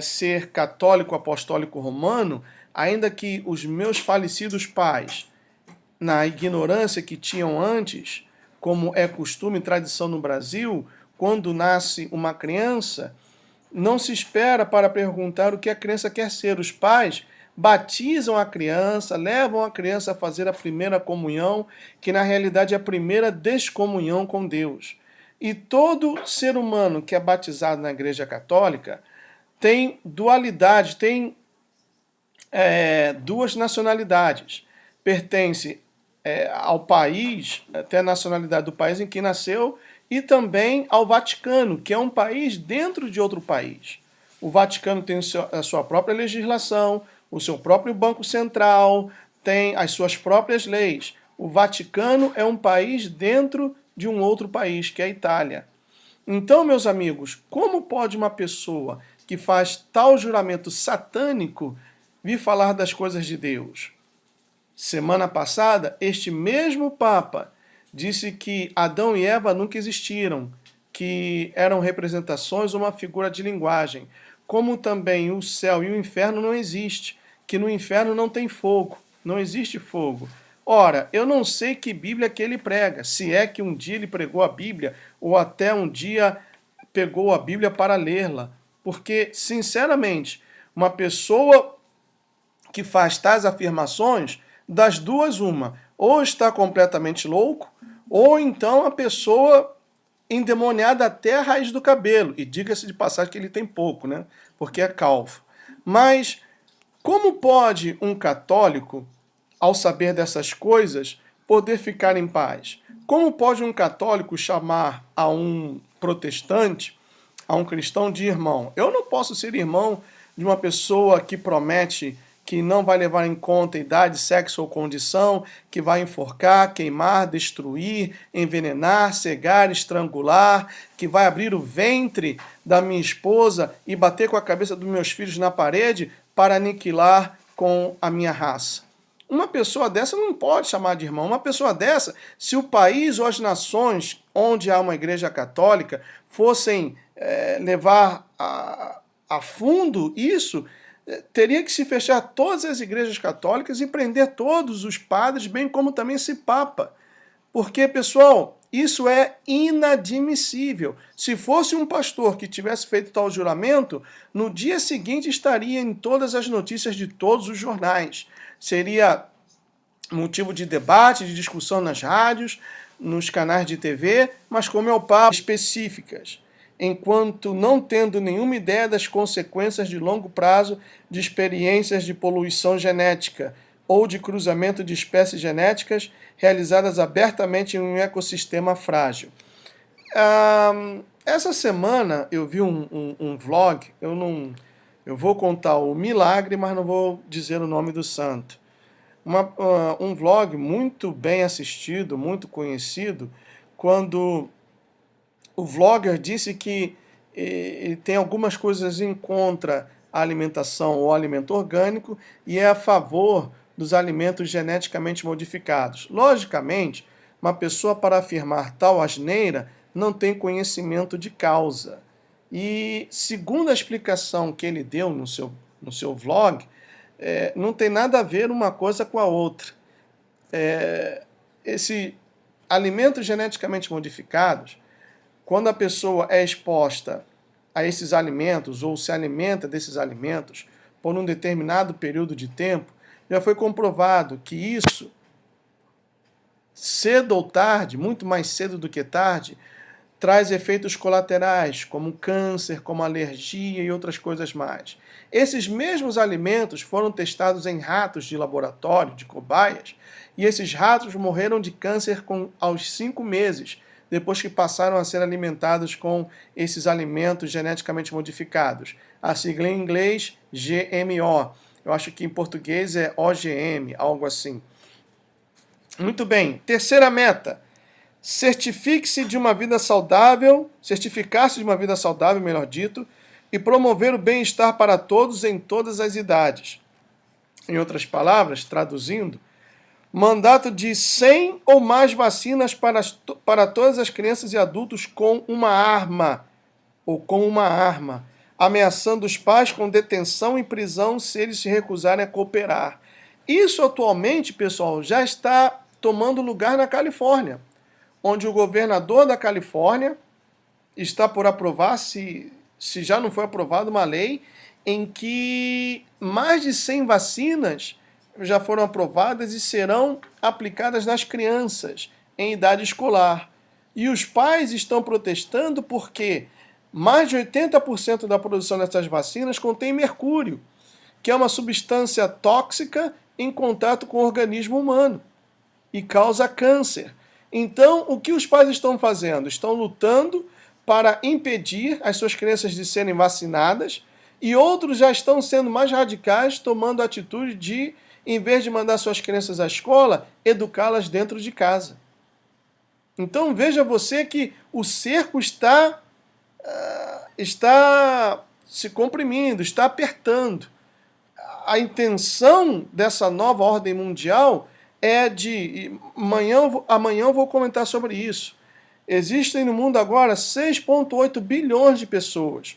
S1: ser católico apostólico romano, ainda que os meus falecidos pais, na ignorância que tinham antes, como é costume e tradição no Brasil, quando nasce uma criança, não se espera para perguntar o que a criança quer ser. Os pais batizam a criança, levam a criança a fazer a primeira comunhão, que na realidade é a primeira descomunhão com Deus. E todo ser humano que é batizado na Igreja Católica tem dualidade, tem duas nacionalidades. Pertence ao país, até a nacionalidade do país em que nasceu, e também ao Vaticano, que é um país dentro de outro país. O Vaticano tem a sua própria legislação, o seu próprio Banco Central, tem as suas próprias leis. O Vaticano é um país dentro de um outro país, que é a Itália. Então, meus amigos, como pode uma pessoa que faz tal juramento satânico vir falar das coisas de Deus? Semana passada, este mesmo Papa disse que Adão e Eva nunca existiram, que eram representações ou uma figura de linguagem, como também o céu e o inferno não existem, que no inferno não tem fogo, não existe fogo. Ora, eu não sei que Bíblia que ele prega, se é que um dia ele pregou a Bíblia, ou até um dia pegou a Bíblia para lê-la, porque, sinceramente, uma pessoa que faz tais afirmações, das duas uma, ou está completamente louco, ou então a pessoa endemoniada até a raiz do cabelo. E diga-se de passagem que ele tem pouco, né? Porque é calvo. Mas como pode um católico, ao saber dessas coisas, poder ficar em paz? Como pode um católico chamar a um protestante, a um cristão de irmão? Eu não posso ser irmão de uma pessoa que promete que não vai levar em conta idade, sexo ou condição, que vai enforcar, queimar, destruir, envenenar, cegar, estrangular, que vai abrir o ventre da minha esposa e bater com a cabeça dos meus filhos na parede para aniquilar com a minha raça. Uma pessoa dessa não pode chamar de irmão. Uma pessoa dessa, se o país ou as nações onde há uma igreja católica fossem levar a fundo isso, teria que se fechar todas as igrejas católicas e prender todos os padres, bem como também esse Papa. Porque, pessoal, isso é inadmissível. Se fosse um pastor que tivesse feito tal juramento, no dia seguinte estaria em todas as notícias de todos os jornais. Seria motivo de debate, de discussão nas rádios, nos canais de TV, mas como é o Papa, específicas. enquanto não tendo nenhuma ideia das consequências de longo prazo de experiências de poluição genética ou de cruzamento de espécies genéticas realizadas abertamente em um ecossistema frágil. Essa semana eu vi um vlog, eu vou contar o milagre, mas não vou dizer o nome do santo. Um vlog muito bem assistido, muito conhecido, quando o vlogger disse que ele tem algumas coisas em contra a alimentação ou alimento orgânico e é a favor dos alimentos geneticamente modificados. Logicamente, uma pessoa para afirmar tal asneira não tem conhecimento de causa. E segundo a explicação que ele deu no seu vlog, não tem nada a ver uma coisa com a outra. Esse alimentos geneticamente modificados, quando a pessoa é exposta a esses alimentos ou se alimenta desses alimentos por um determinado período de tempo, já foi comprovado que isso, cedo ou tarde, muito mais cedo do que tarde, traz efeitos colaterais, como câncer, como alergia e outras coisas mais. Esses mesmos alimentos foram testados em ratos de laboratório, de cobaias, e esses ratos morreram de câncer aos 5 meses, depois que passaram a ser alimentados com esses alimentos geneticamente modificados. A sigla em inglês, GMO. Eu acho que em português é OGM, algo assim. Muito bem. Terceira meta. Certificar-se de uma vida saudável, melhor dito, e promover o bem-estar para todos em todas as idades. Em outras palavras, traduzindo, mandato de 100 ou mais vacinas para todas as crianças e adultos com uma arma, ameaçando os pais com detenção e prisão se eles se recusarem a cooperar. Isso atualmente, pessoal, já está tomando lugar na Califórnia, onde o governador da Califórnia está por aprovar, se já não foi aprovada, uma lei em que mais de 100 vacinas já foram aprovadas e serão aplicadas nas crianças em idade escolar. E os pais estão protestando porque mais de 80% da produção dessas vacinas contém mercúrio, que é uma substância tóxica em contato com o organismo humano e causa câncer. Então, o que os pais estão fazendo? Estão lutando para impedir as suas crianças de serem vacinadas, e outros já estão sendo mais radicais, tomando a atitude de, em vez de mandar suas crianças à escola, educá-las dentro de casa. Então veja você que o cerco está se comprimindo, está apertando. A intenção dessa nova ordem mundial é de... Amanhã eu vou comentar sobre isso. Existem no mundo agora 6,8 bilhões de pessoas.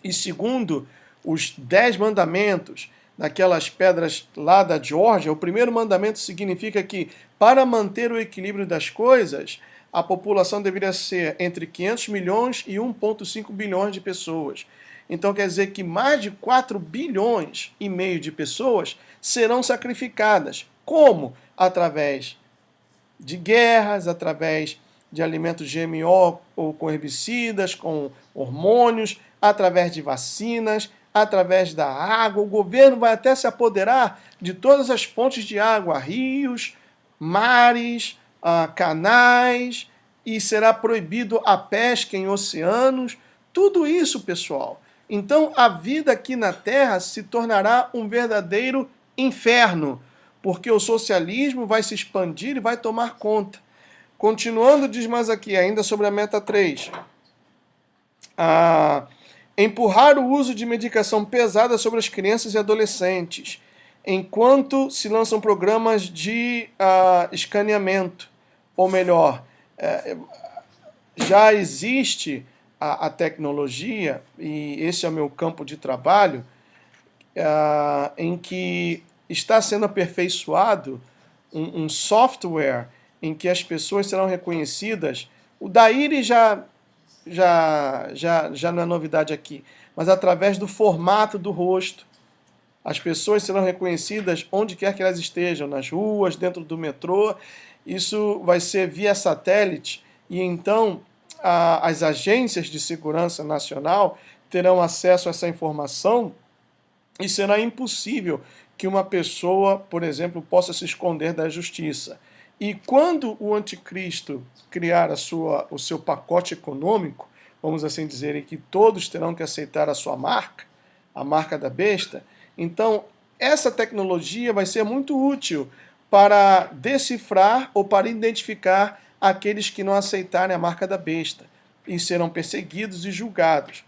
S1: E segundo os 10 mandamentos daquelas pedras lá da Geórgia, o primeiro mandamento significa que, para manter o equilíbrio das coisas, a população deveria ser entre 500 milhões e 1,5 bilhões de pessoas. Então quer dizer que mais de 4 bilhões e meio de pessoas serão sacrificadas. Como? Através de guerras, através de alimentos GMO ou com herbicidas, com hormônios, através de vacinas, através da água. O governo vai até se apoderar de todas as fontes de água, rios, mares, canais, e será proibido a pesca em oceanos. Tudo isso, pessoal. Então, a vida aqui na Terra se tornará um verdadeiro inferno, porque o socialismo vai se expandir e vai tomar conta. Continuando, diz mais aqui, ainda sobre a meta 3. Empurrar o uso de medicação pesada sobre as crianças e adolescentes, enquanto se lançam programas de escaneamento. Ou melhor, já existe a tecnologia, e esse é o meu campo de trabalho, em que está sendo aperfeiçoado um software em que as pessoas serão reconhecidas. O da íris já não é novidade aqui, mas através do formato do rosto. As pessoas serão reconhecidas onde quer que elas estejam, nas ruas, dentro do metrô. Isso vai ser via satélite, e então as agências de segurança nacional terão acesso a essa informação e será impossível que uma pessoa, por exemplo, possa se esconder da justiça. E quando o anticristo criar o seu pacote econômico, vamos assim dizer, em que todos terão que aceitar a sua marca, a marca da besta, então essa tecnologia vai ser muito útil para decifrar ou para identificar aqueles que não aceitarem a marca da besta e serão perseguidos e julgados.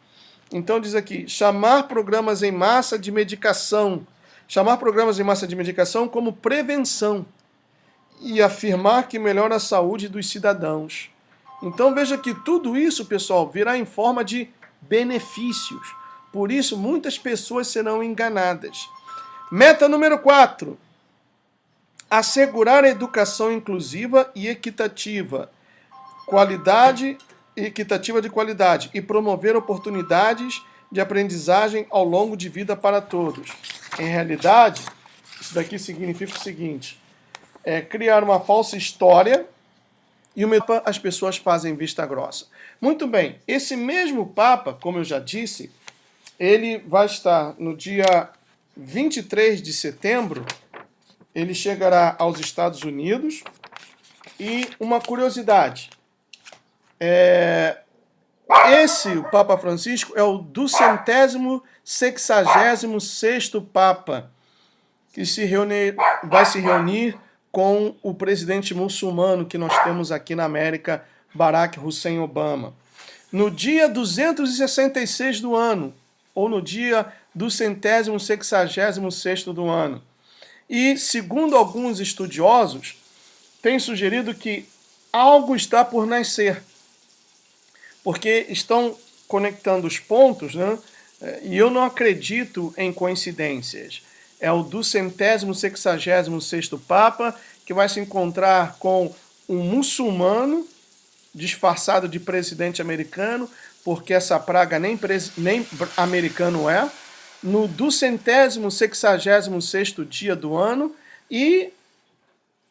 S1: Então diz aqui, chamar programas em massa de medicação como prevenção e afirmar que melhora a saúde dos cidadãos. Então veja que tudo isso, pessoal, virá em forma de benefícios. Por isso, muitas pessoas serão enganadas. Meta número 4. Assegurar a educação inclusiva e equitativa. Equitativa de qualidade e promover oportunidades de aprendizagem ao longo de vida para todos. Em realidade, isso daqui significa o seguinte, criar uma falsa história e as pessoas fazem vista grossa. Muito bem, esse mesmo Papa, como eu já disse, ele vai estar no dia 23 de setembro, ele chegará aos Estados Unidos. E uma curiosidade, o Papa Francisco é o 266º Papa, que vai se reunir com o presidente muçulmano que nós temos aqui na América, Barack Hussein Obama. No dia 266 do ano, ou no dia 266º do ano. E, segundo alguns estudiosos, tem sugerido que algo está por nascer, porque estão conectando os pontos, né? E eu não acredito em coincidências. É o 266º Papa que vai se encontrar com um muçulmano disfarçado de presidente americano, porque essa praga nem americano é, no 266º dia do ano, e,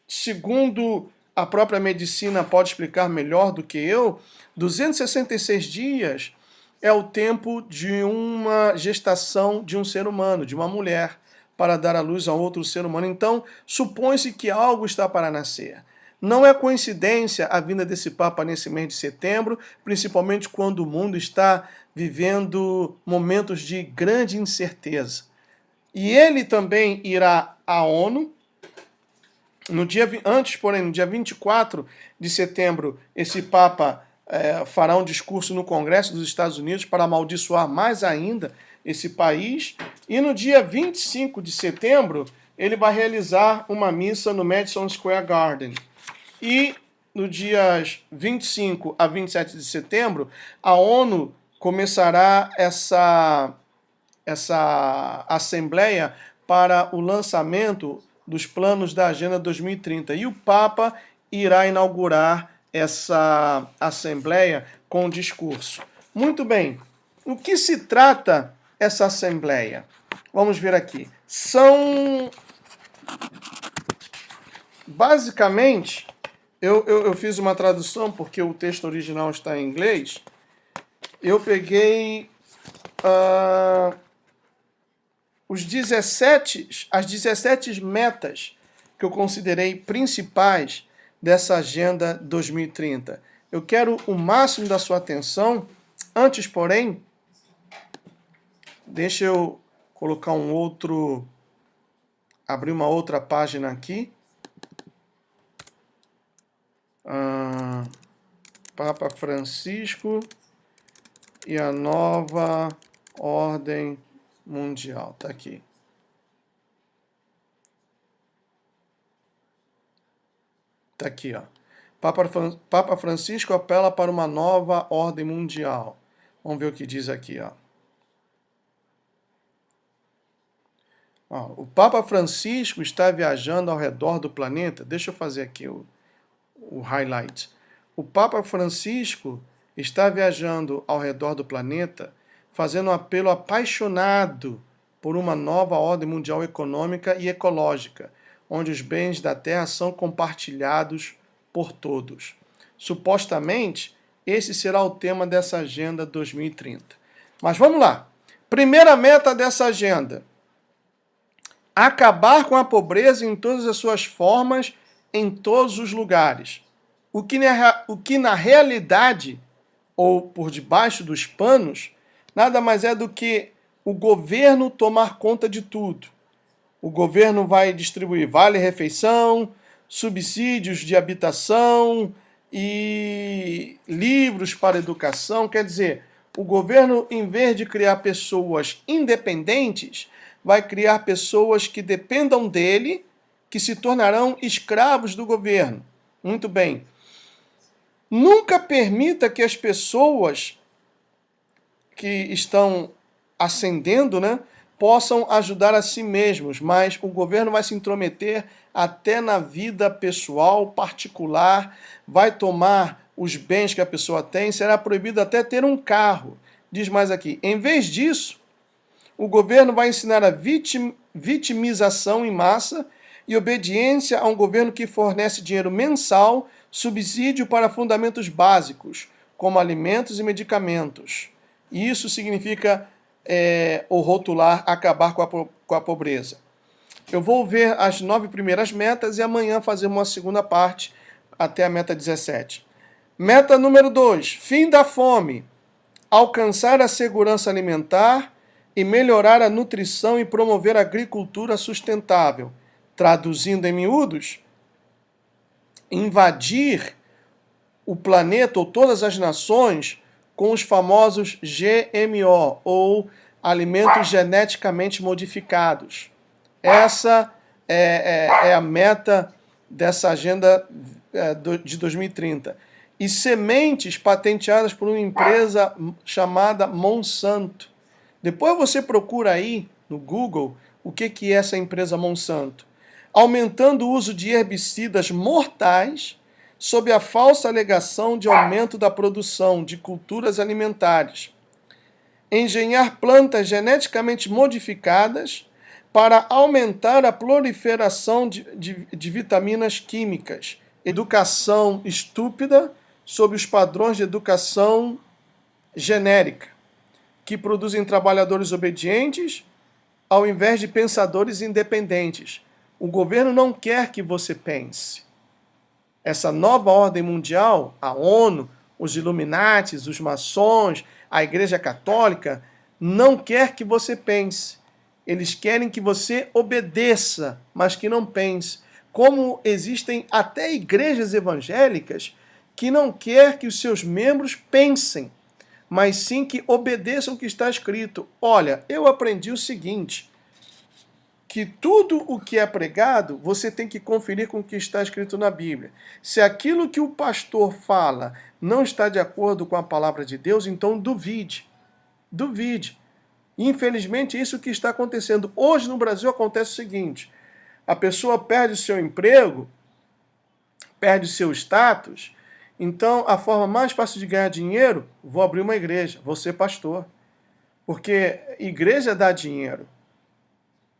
S1: segundo a própria medicina pode explicar melhor do que eu, 266 dias é o tempo de uma gestação de um ser humano, de uma mulher, para dar à luz a outro ser humano. Então, supõe-se que algo está para nascer. Não é coincidência a vinda desse Papa nesse mês de setembro, principalmente quando o mundo está vivendo momentos de grande incerteza. E ele também irá à ONU. No dia 24 de setembro, esse Papa fará um discurso no Congresso dos Estados Unidos para amaldiçoar mais ainda esse país. E no dia 25 de setembro, ele vai realizar uma missa no Madison Square Garden. E no dias 25 a 27 de setembro, a ONU começará essa assembleia para o lançamento dos planos da Agenda 2030. E o Papa irá inaugurar essa assembleia com um discurso. Muito bem, o que se trata essa assembleia? Vamos ver aqui. Basicamente, eu fiz uma tradução porque o texto original está em inglês. Eu peguei as 17 metas que eu considerei principais dessa Agenda 2030. Eu quero o máximo da sua atenção. Antes, porém, deixa eu colocar abrir uma outra página aqui. Papa Francisco e a nova ordem mundial. Está aqui. Está aqui, ó. Papa Francisco apela para uma nova ordem mundial. Vamos ver o que diz aqui, ó. O Papa Francisco está viajando ao redor do planeta. Deixa eu fazer aqui o highlight. O Papa Francisco está viajando ao redor do planeta, fazendo um apelo apaixonado por uma nova ordem mundial econômica e ecológica, onde os bens da Terra são compartilhados por todos. Supostamente, Esse será o tema dessa Agenda 2030. Mas vamos lá. Primeira meta dessa agenda: acabar com a pobreza em todas as suas formas, em todos os lugares. O que na realidade, ou por debaixo dos panos, nada mais é do que o governo tomar conta de tudo. O governo vai distribuir vale-refeição, subsídios de habitação e livros para educação. Quer dizer, o governo, em vez de criar pessoas independentes, vai criar pessoas que dependam dele, que se tornarão escravos do governo. Muito bem. Nunca permita que as pessoas que estão ascendendo, possam ajudar a si mesmos, mas o governo vai se intrometer até na vida pessoal, particular, vai tomar os bens que a pessoa tem, será proibido até ter um carro. Diz mais aqui, em vez disso, o governo vai ensinar a vitimização em massa e obediência a um governo que fornece dinheiro mensal, subsídio para fundamentos básicos, como alimentos e medicamentos. Isso significa o rotular acabar com a pobreza. Eu vou ver as 9 primeiras metas e amanhã fazer uma segunda parte até a meta 17. Meta número 2, fim da fome. Alcançar a segurança alimentar e melhorar a nutrição e promover a agricultura sustentável. Traduzindo em miúdos, invadir o planeta ou todas as nações com os famosos GMO, ou alimentos geneticamente modificados. Essa é a meta dessa agenda de 2030. E sementes patenteadas por uma empresa chamada Monsanto. Depois você procura aí no Google o que é essa empresa Monsanto. Aumentando o uso de herbicidas mortais sob a falsa alegação de aumento da produção de culturas alimentares. Engenhar plantas geneticamente modificadas para aumentar a proliferação de vitaminas químicas. Educação estúpida sob os padrões de educação genérica, que produzem trabalhadores obedientes ao invés de pensadores independentes. O governo não quer que você pense. Essa nova ordem mundial, a ONU, os Illuminatis, os maçons, a Igreja Católica, não quer que você pense. Eles querem que você obedeça, mas que não pense. Como existem até igrejas evangélicas que não quer que os seus membros pensem, mas sim que obedeçam o que está escrito. Olha, eu aprendi o seguinte, que tudo o que é pregado, você tem que conferir com o que está escrito na Bíblia. Se aquilo que o pastor fala não está de acordo com a palavra de Deus, então duvide. Duvide. Infelizmente, isso que está acontecendo. Hoje no Brasil acontece o seguinte, a pessoa perde o seu emprego, perde o seu status, então a forma mais fácil de ganhar dinheiro, vou abrir uma igreja, vou ser pastor. Porque igreja dá dinheiro.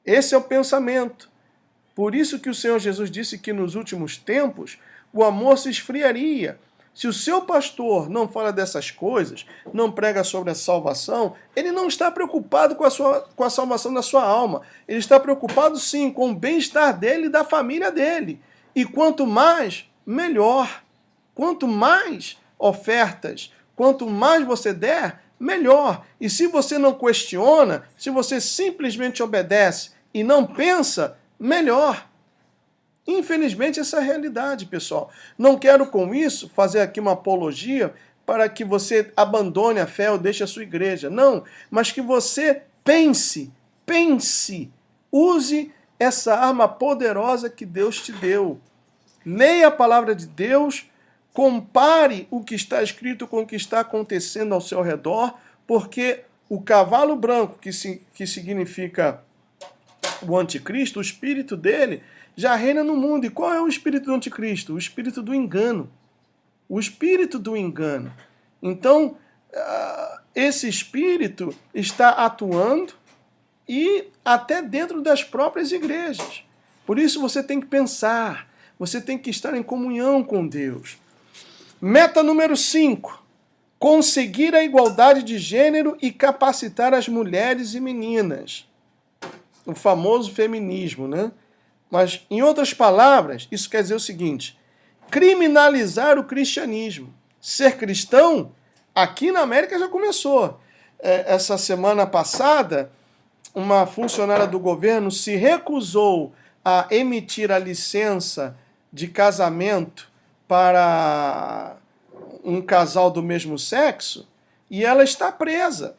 S1: Esse é o pensamento. Por isso que o Senhor Jesus disse que nos últimos tempos o amor se esfriaria. Se o seu pastor não fala dessas coisas, não prega sobre a salvação, ele não está preocupado com a salvação da sua alma. Ele está preocupado sim com o bem-estar dele e da família dele. E quanto mais, melhor. Quanto mais ofertas, quanto mais você der, melhor. E se você não questiona, se você simplesmente obedece e não pensa, melhor. Infelizmente, essa é a realidade, pessoal. Não quero com isso fazer aqui uma apologia para que você abandone a fé ou deixe a sua igreja. Não, mas que você pense, use essa arma poderosa que Deus te deu. Leia a palavra de Deus, compare o que está escrito com o que está acontecendo ao seu redor, porque o cavalo branco, que significa o anticristo, o espírito dele, já reina no mundo. E qual é o espírito do anticristo? O espírito do engano. O espírito do engano. Então, esse espírito está atuando e até dentro das próprias igrejas. Por isso você tem que pensar, você tem que estar em comunhão com Deus. Meta número 5. conseguir a igualdade de gênero e capacitar as mulheres e meninas. O famoso feminismo, né? Mas, em outras palavras, isso quer dizer o seguinte: criminalizar o cristianismo. Ser cristão, aqui na América já começou. Essa semana passada, uma funcionária do governo se recusou a emitir a licença de casamento para um casal do mesmo sexo e ela está presa.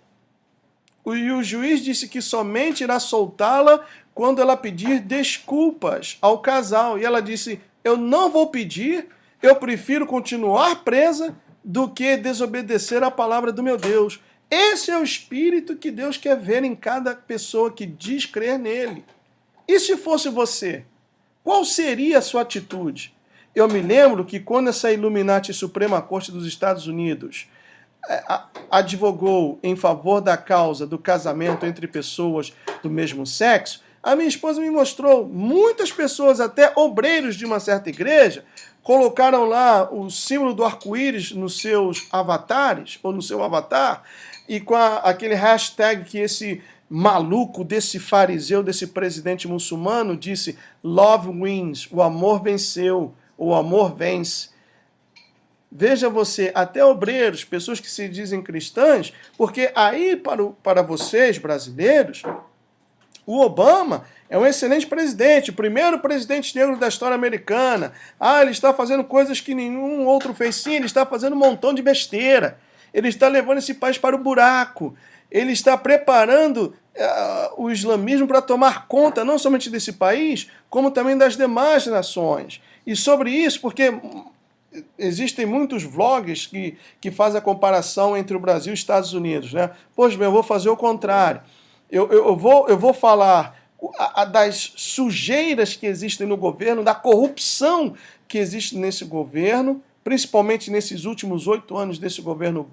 S1: E o juiz disse que somente irá soltá-la quando ela pedir desculpas ao casal. E ela disse: eu não vou pedir, eu prefiro continuar presa do que desobedecer à palavra do meu Deus. Esse é o espírito que Deus quer ver em cada pessoa que diz crer nele. E se fosse você? Qual seria a sua atitude? Eu me lembro que quando essa Illuminati Suprema Corte dos Estados Unidos advogou em favor da causa do casamento entre pessoas do mesmo sexo, a minha esposa me mostrou muitas pessoas, até obreiros de uma certa igreja, colocaram lá o símbolo do arco-íris nos seus avatares, ou no seu avatar, e com aquele hashtag que esse maluco desse fariseu, desse presidente muçulmano disse: Love wins, o amor venceu, o amor vence. Veja você, até obreiros, pessoas que se dizem cristãs, porque aí para vocês, brasileiros, o Obama é um excelente presidente, o primeiro presidente negro da história americana. Ele está fazendo coisas que nenhum outro fez. Sim, ele está fazendo um montão de besteira. Ele está levando esse país para o buraco. Ele está preparando o islamismo para tomar conta não somente desse país, como também das demais nações. E sobre isso, porque existem muitos vlogs que fazem a comparação entre o Brasil e os Estados Unidos, né? Pois bem, eu vou fazer o contrário. Eu vou falar das sujeiras que existem no governo, da corrupção que existe nesse governo, principalmente nesses últimos 8 anos desse governo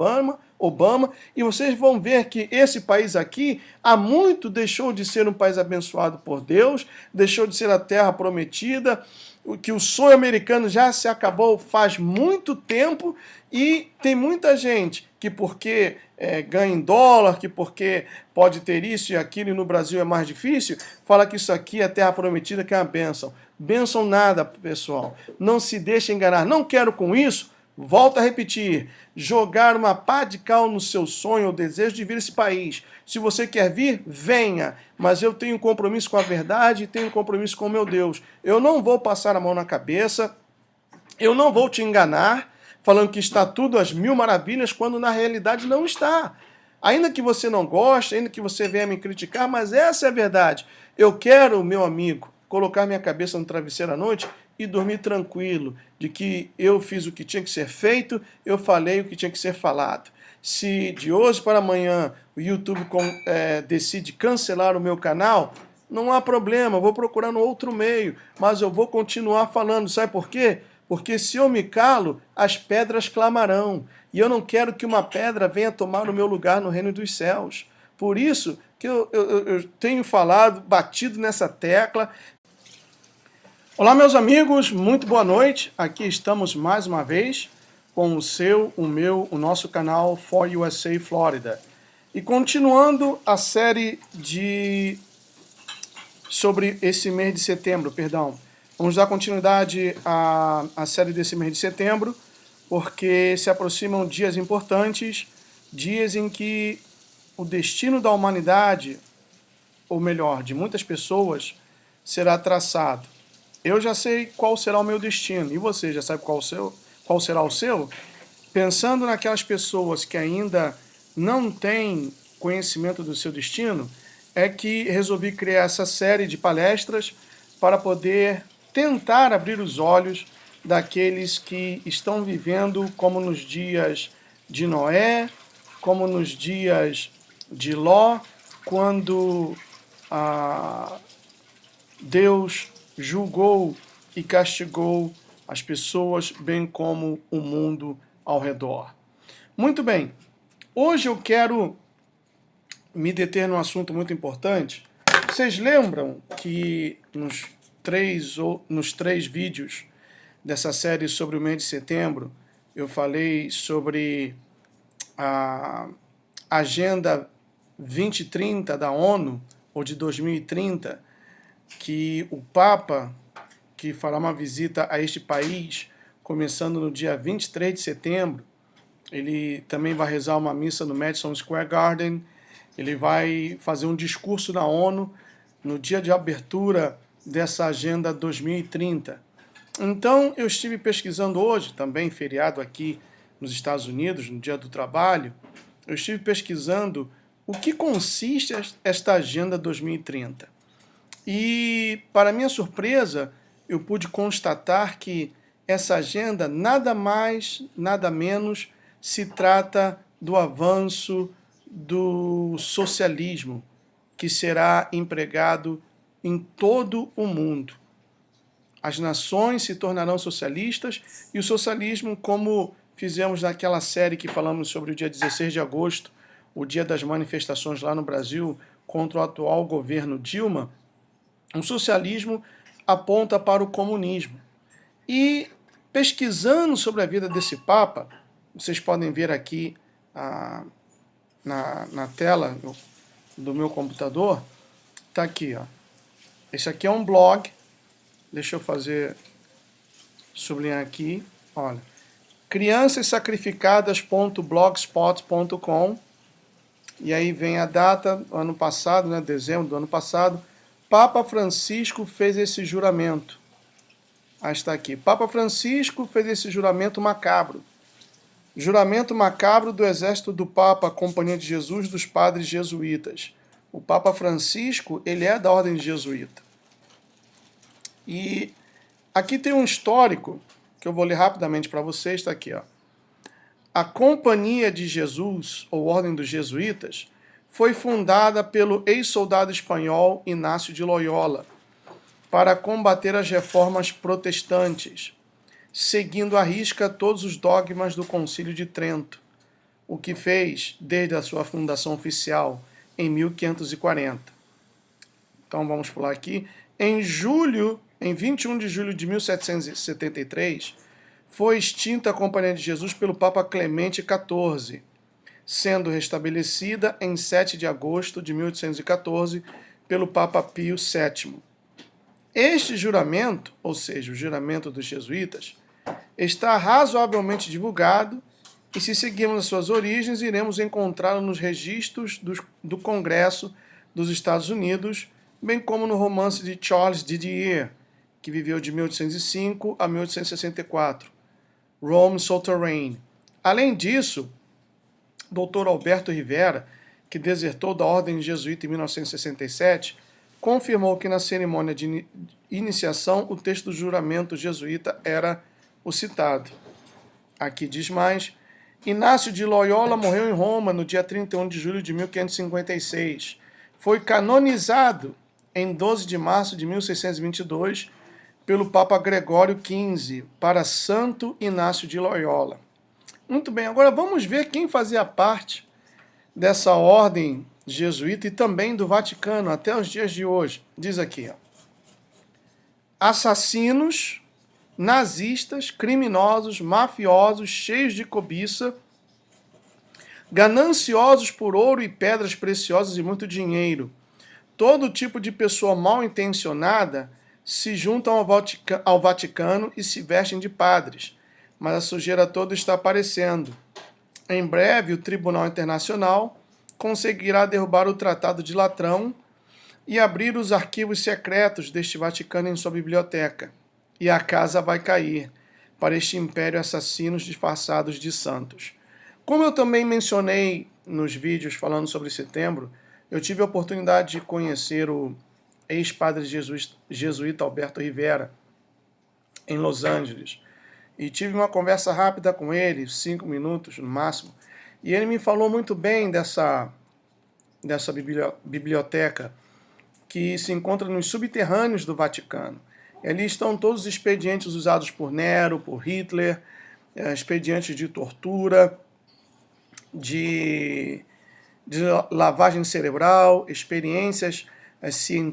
S1: Obama, e vocês vão ver que esse país aqui há muito deixou de ser um país abençoado por Deus, deixou de ser a terra prometida, que o sonho americano já se acabou faz muito tempo, e tem muita gente que porque ganha em dólar, que porque pode ter isso e aquilo e no Brasil é mais difícil, fala que isso aqui é terra prometida, que é uma bênção. Bênção nada, pessoal. Não se deixe enganar. Não quero com isso, volto a repetir, jogar uma pá de cal no seu sonho ou desejo de vir a esse país. Se você quer vir, venha. Mas eu tenho um compromisso com a verdade e tenho um compromisso com o meu Deus. Eu não vou passar a mão na cabeça, eu não vou te enganar, falando que está tudo às mil maravilhas, quando na realidade não está. Ainda que você não goste, ainda que você venha me criticar, mas essa é a verdade. Eu quero, meu amigo, colocar minha cabeça no travesseiro à noite e dormir tranquilo, de que eu fiz o que tinha que ser feito, eu falei o que tinha que ser falado. Se de hoje para amanhã o YouTube decide cancelar o meu canal, não há problema, eu vou procurar no outro meio, mas eu vou continuar falando. Sabe por quê? Porque se eu me calo, as pedras clamarão. E eu não quero que uma pedra venha tomar o meu lugar no reino dos céus. Por isso que eu tenho falado, batido nessa tecla. Olá, meus amigos, muito boa noite. Aqui estamos mais uma vez com o nosso canal For USA Florida. E continuando a série sobre esse mês de setembro, Vamos dar continuidade à série desse mês de setembro, porque se aproximam dias importantes, dias em que o destino da humanidade, ou melhor, de muitas pessoas, será traçado. Eu já sei qual será o meu destino, e você já sabe qual será o seu? Pensando naquelas pessoas que ainda não têm conhecimento do seu destino, é que resolvi criar essa série de palestras para poder tentar abrir os olhos daqueles que estão vivendo como nos dias de Noé, como nos dias de Ló, quando Deus julgou e castigou as pessoas, bem como o mundo ao redor. Muito bem, hoje eu quero me deter num assunto muito importante. Vocês lembram que nos três vídeos dessa série sobre o mês de setembro, eu falei sobre a Agenda 2030 da ONU, ou de 2030, que o Papa, que fará uma visita a este país, começando no dia 23 de setembro, ele também vai rezar uma missa no Madison Square Garden, ele vai fazer um discurso na ONU no dia de abertura dessa Agenda 2030. Então, eu estive pesquisando hoje, também feriado aqui nos Estados Unidos, no Dia do Trabalho, eu estive pesquisando o que consiste esta Agenda 2030. E, para minha surpresa, eu pude constatar que essa agenda nada mais, nada menos se trata do avanço do socialismo, que será empregado em todo o mundo. As nações se tornarão socialistas e o socialismo, como fizemos naquela série que falamos sobre o dia 16 de agosto, o dia das manifestações lá no Brasil contra o atual governo Dilma, o socialismo aponta para o comunismo. E pesquisando sobre a vida desse Papa, vocês podem ver aqui na tela do meu computador, está aqui, ó. Esse aqui é um blog, deixa eu sublinhar aqui, olha, criançassacrificadas.blogspot.com, e aí vem a data do ano passado, né, dezembro do ano passado, Papa Francisco fez esse juramento. Aí está aqui, Papa Francisco fez esse juramento macabro. Juramento macabro do exército do Papa, Companhia de Jesus dos Padres Jesuítas. O Papa Francisco, ele é da ordem jesuíta. E aqui tem um histórico, que eu vou ler rapidamente para vocês, está aqui, ó. A Companhia de Jesus, ou Ordem dos Jesuítas, foi fundada pelo ex-soldado espanhol Inácio de Loyola para combater as reformas protestantes, seguindo à risca todos os dogmas do Concílio de Trento, o que fez desde a sua fundação oficial em 1540. Então vamos pular aqui. Em 21 de julho de 1773, foi extinta a Companhia de Jesus pelo Papa Clemente XIV, sendo restabelecida em 7 de agosto de 1814 pelo Papa Pio VII. Este juramento, ou seja, o juramento dos jesuítas, está razoavelmente divulgado e, se seguirmos as suas origens, iremos encontrá-lo nos registros do Congresso dos Estados Unidos, bem como no romance de Charles Didier, que viveu de 1805 a 1864, Rome Souterrain. Além disso, Dr. Alberto Rivera, que desertou da Ordem Jesuíta em 1967, confirmou que na cerimônia de iniciação o texto do juramento jesuíta era o citado. Aqui diz mais: Inácio de Loyola morreu em Roma no dia 31 de julho de 1556. Foi canonizado em 12 de março de 1622 pelo Papa Gregório XV para Santo Inácio de Loyola. Muito bem, agora vamos ver quem fazia parte dessa ordem jesuíta e também do Vaticano até os dias de hoje. Diz aqui, ó, assassinos, nazistas, criminosos, mafiosos, cheios de cobiça, gananciosos por ouro e pedras preciosas e muito dinheiro. Todo tipo de pessoa mal intencionada se juntam ao Vaticano e se vestem de padres, mas a sujeira toda está aparecendo. Em breve, o Tribunal Internacional conseguirá derrubar o Tratado de Latrão e abrir os arquivos secretos deste Vaticano em sua biblioteca. E a casa vai cair para este império assassinos disfarçados de santos. Como eu também mencionei nos vídeos falando sobre setembro, eu tive a oportunidade de conhecer o ex-padre jesuíta Alberto Rivera em Los Angeles. E tive uma conversa rápida com ele, 5 minutos no máximo, e ele me falou muito bem dessa biblioteca que se encontra nos subterrâneos do Vaticano. Ali estão todos os expedientes usados por Nero, por Hitler, expedientes de tortura, de lavagem cerebral, experiências científicas,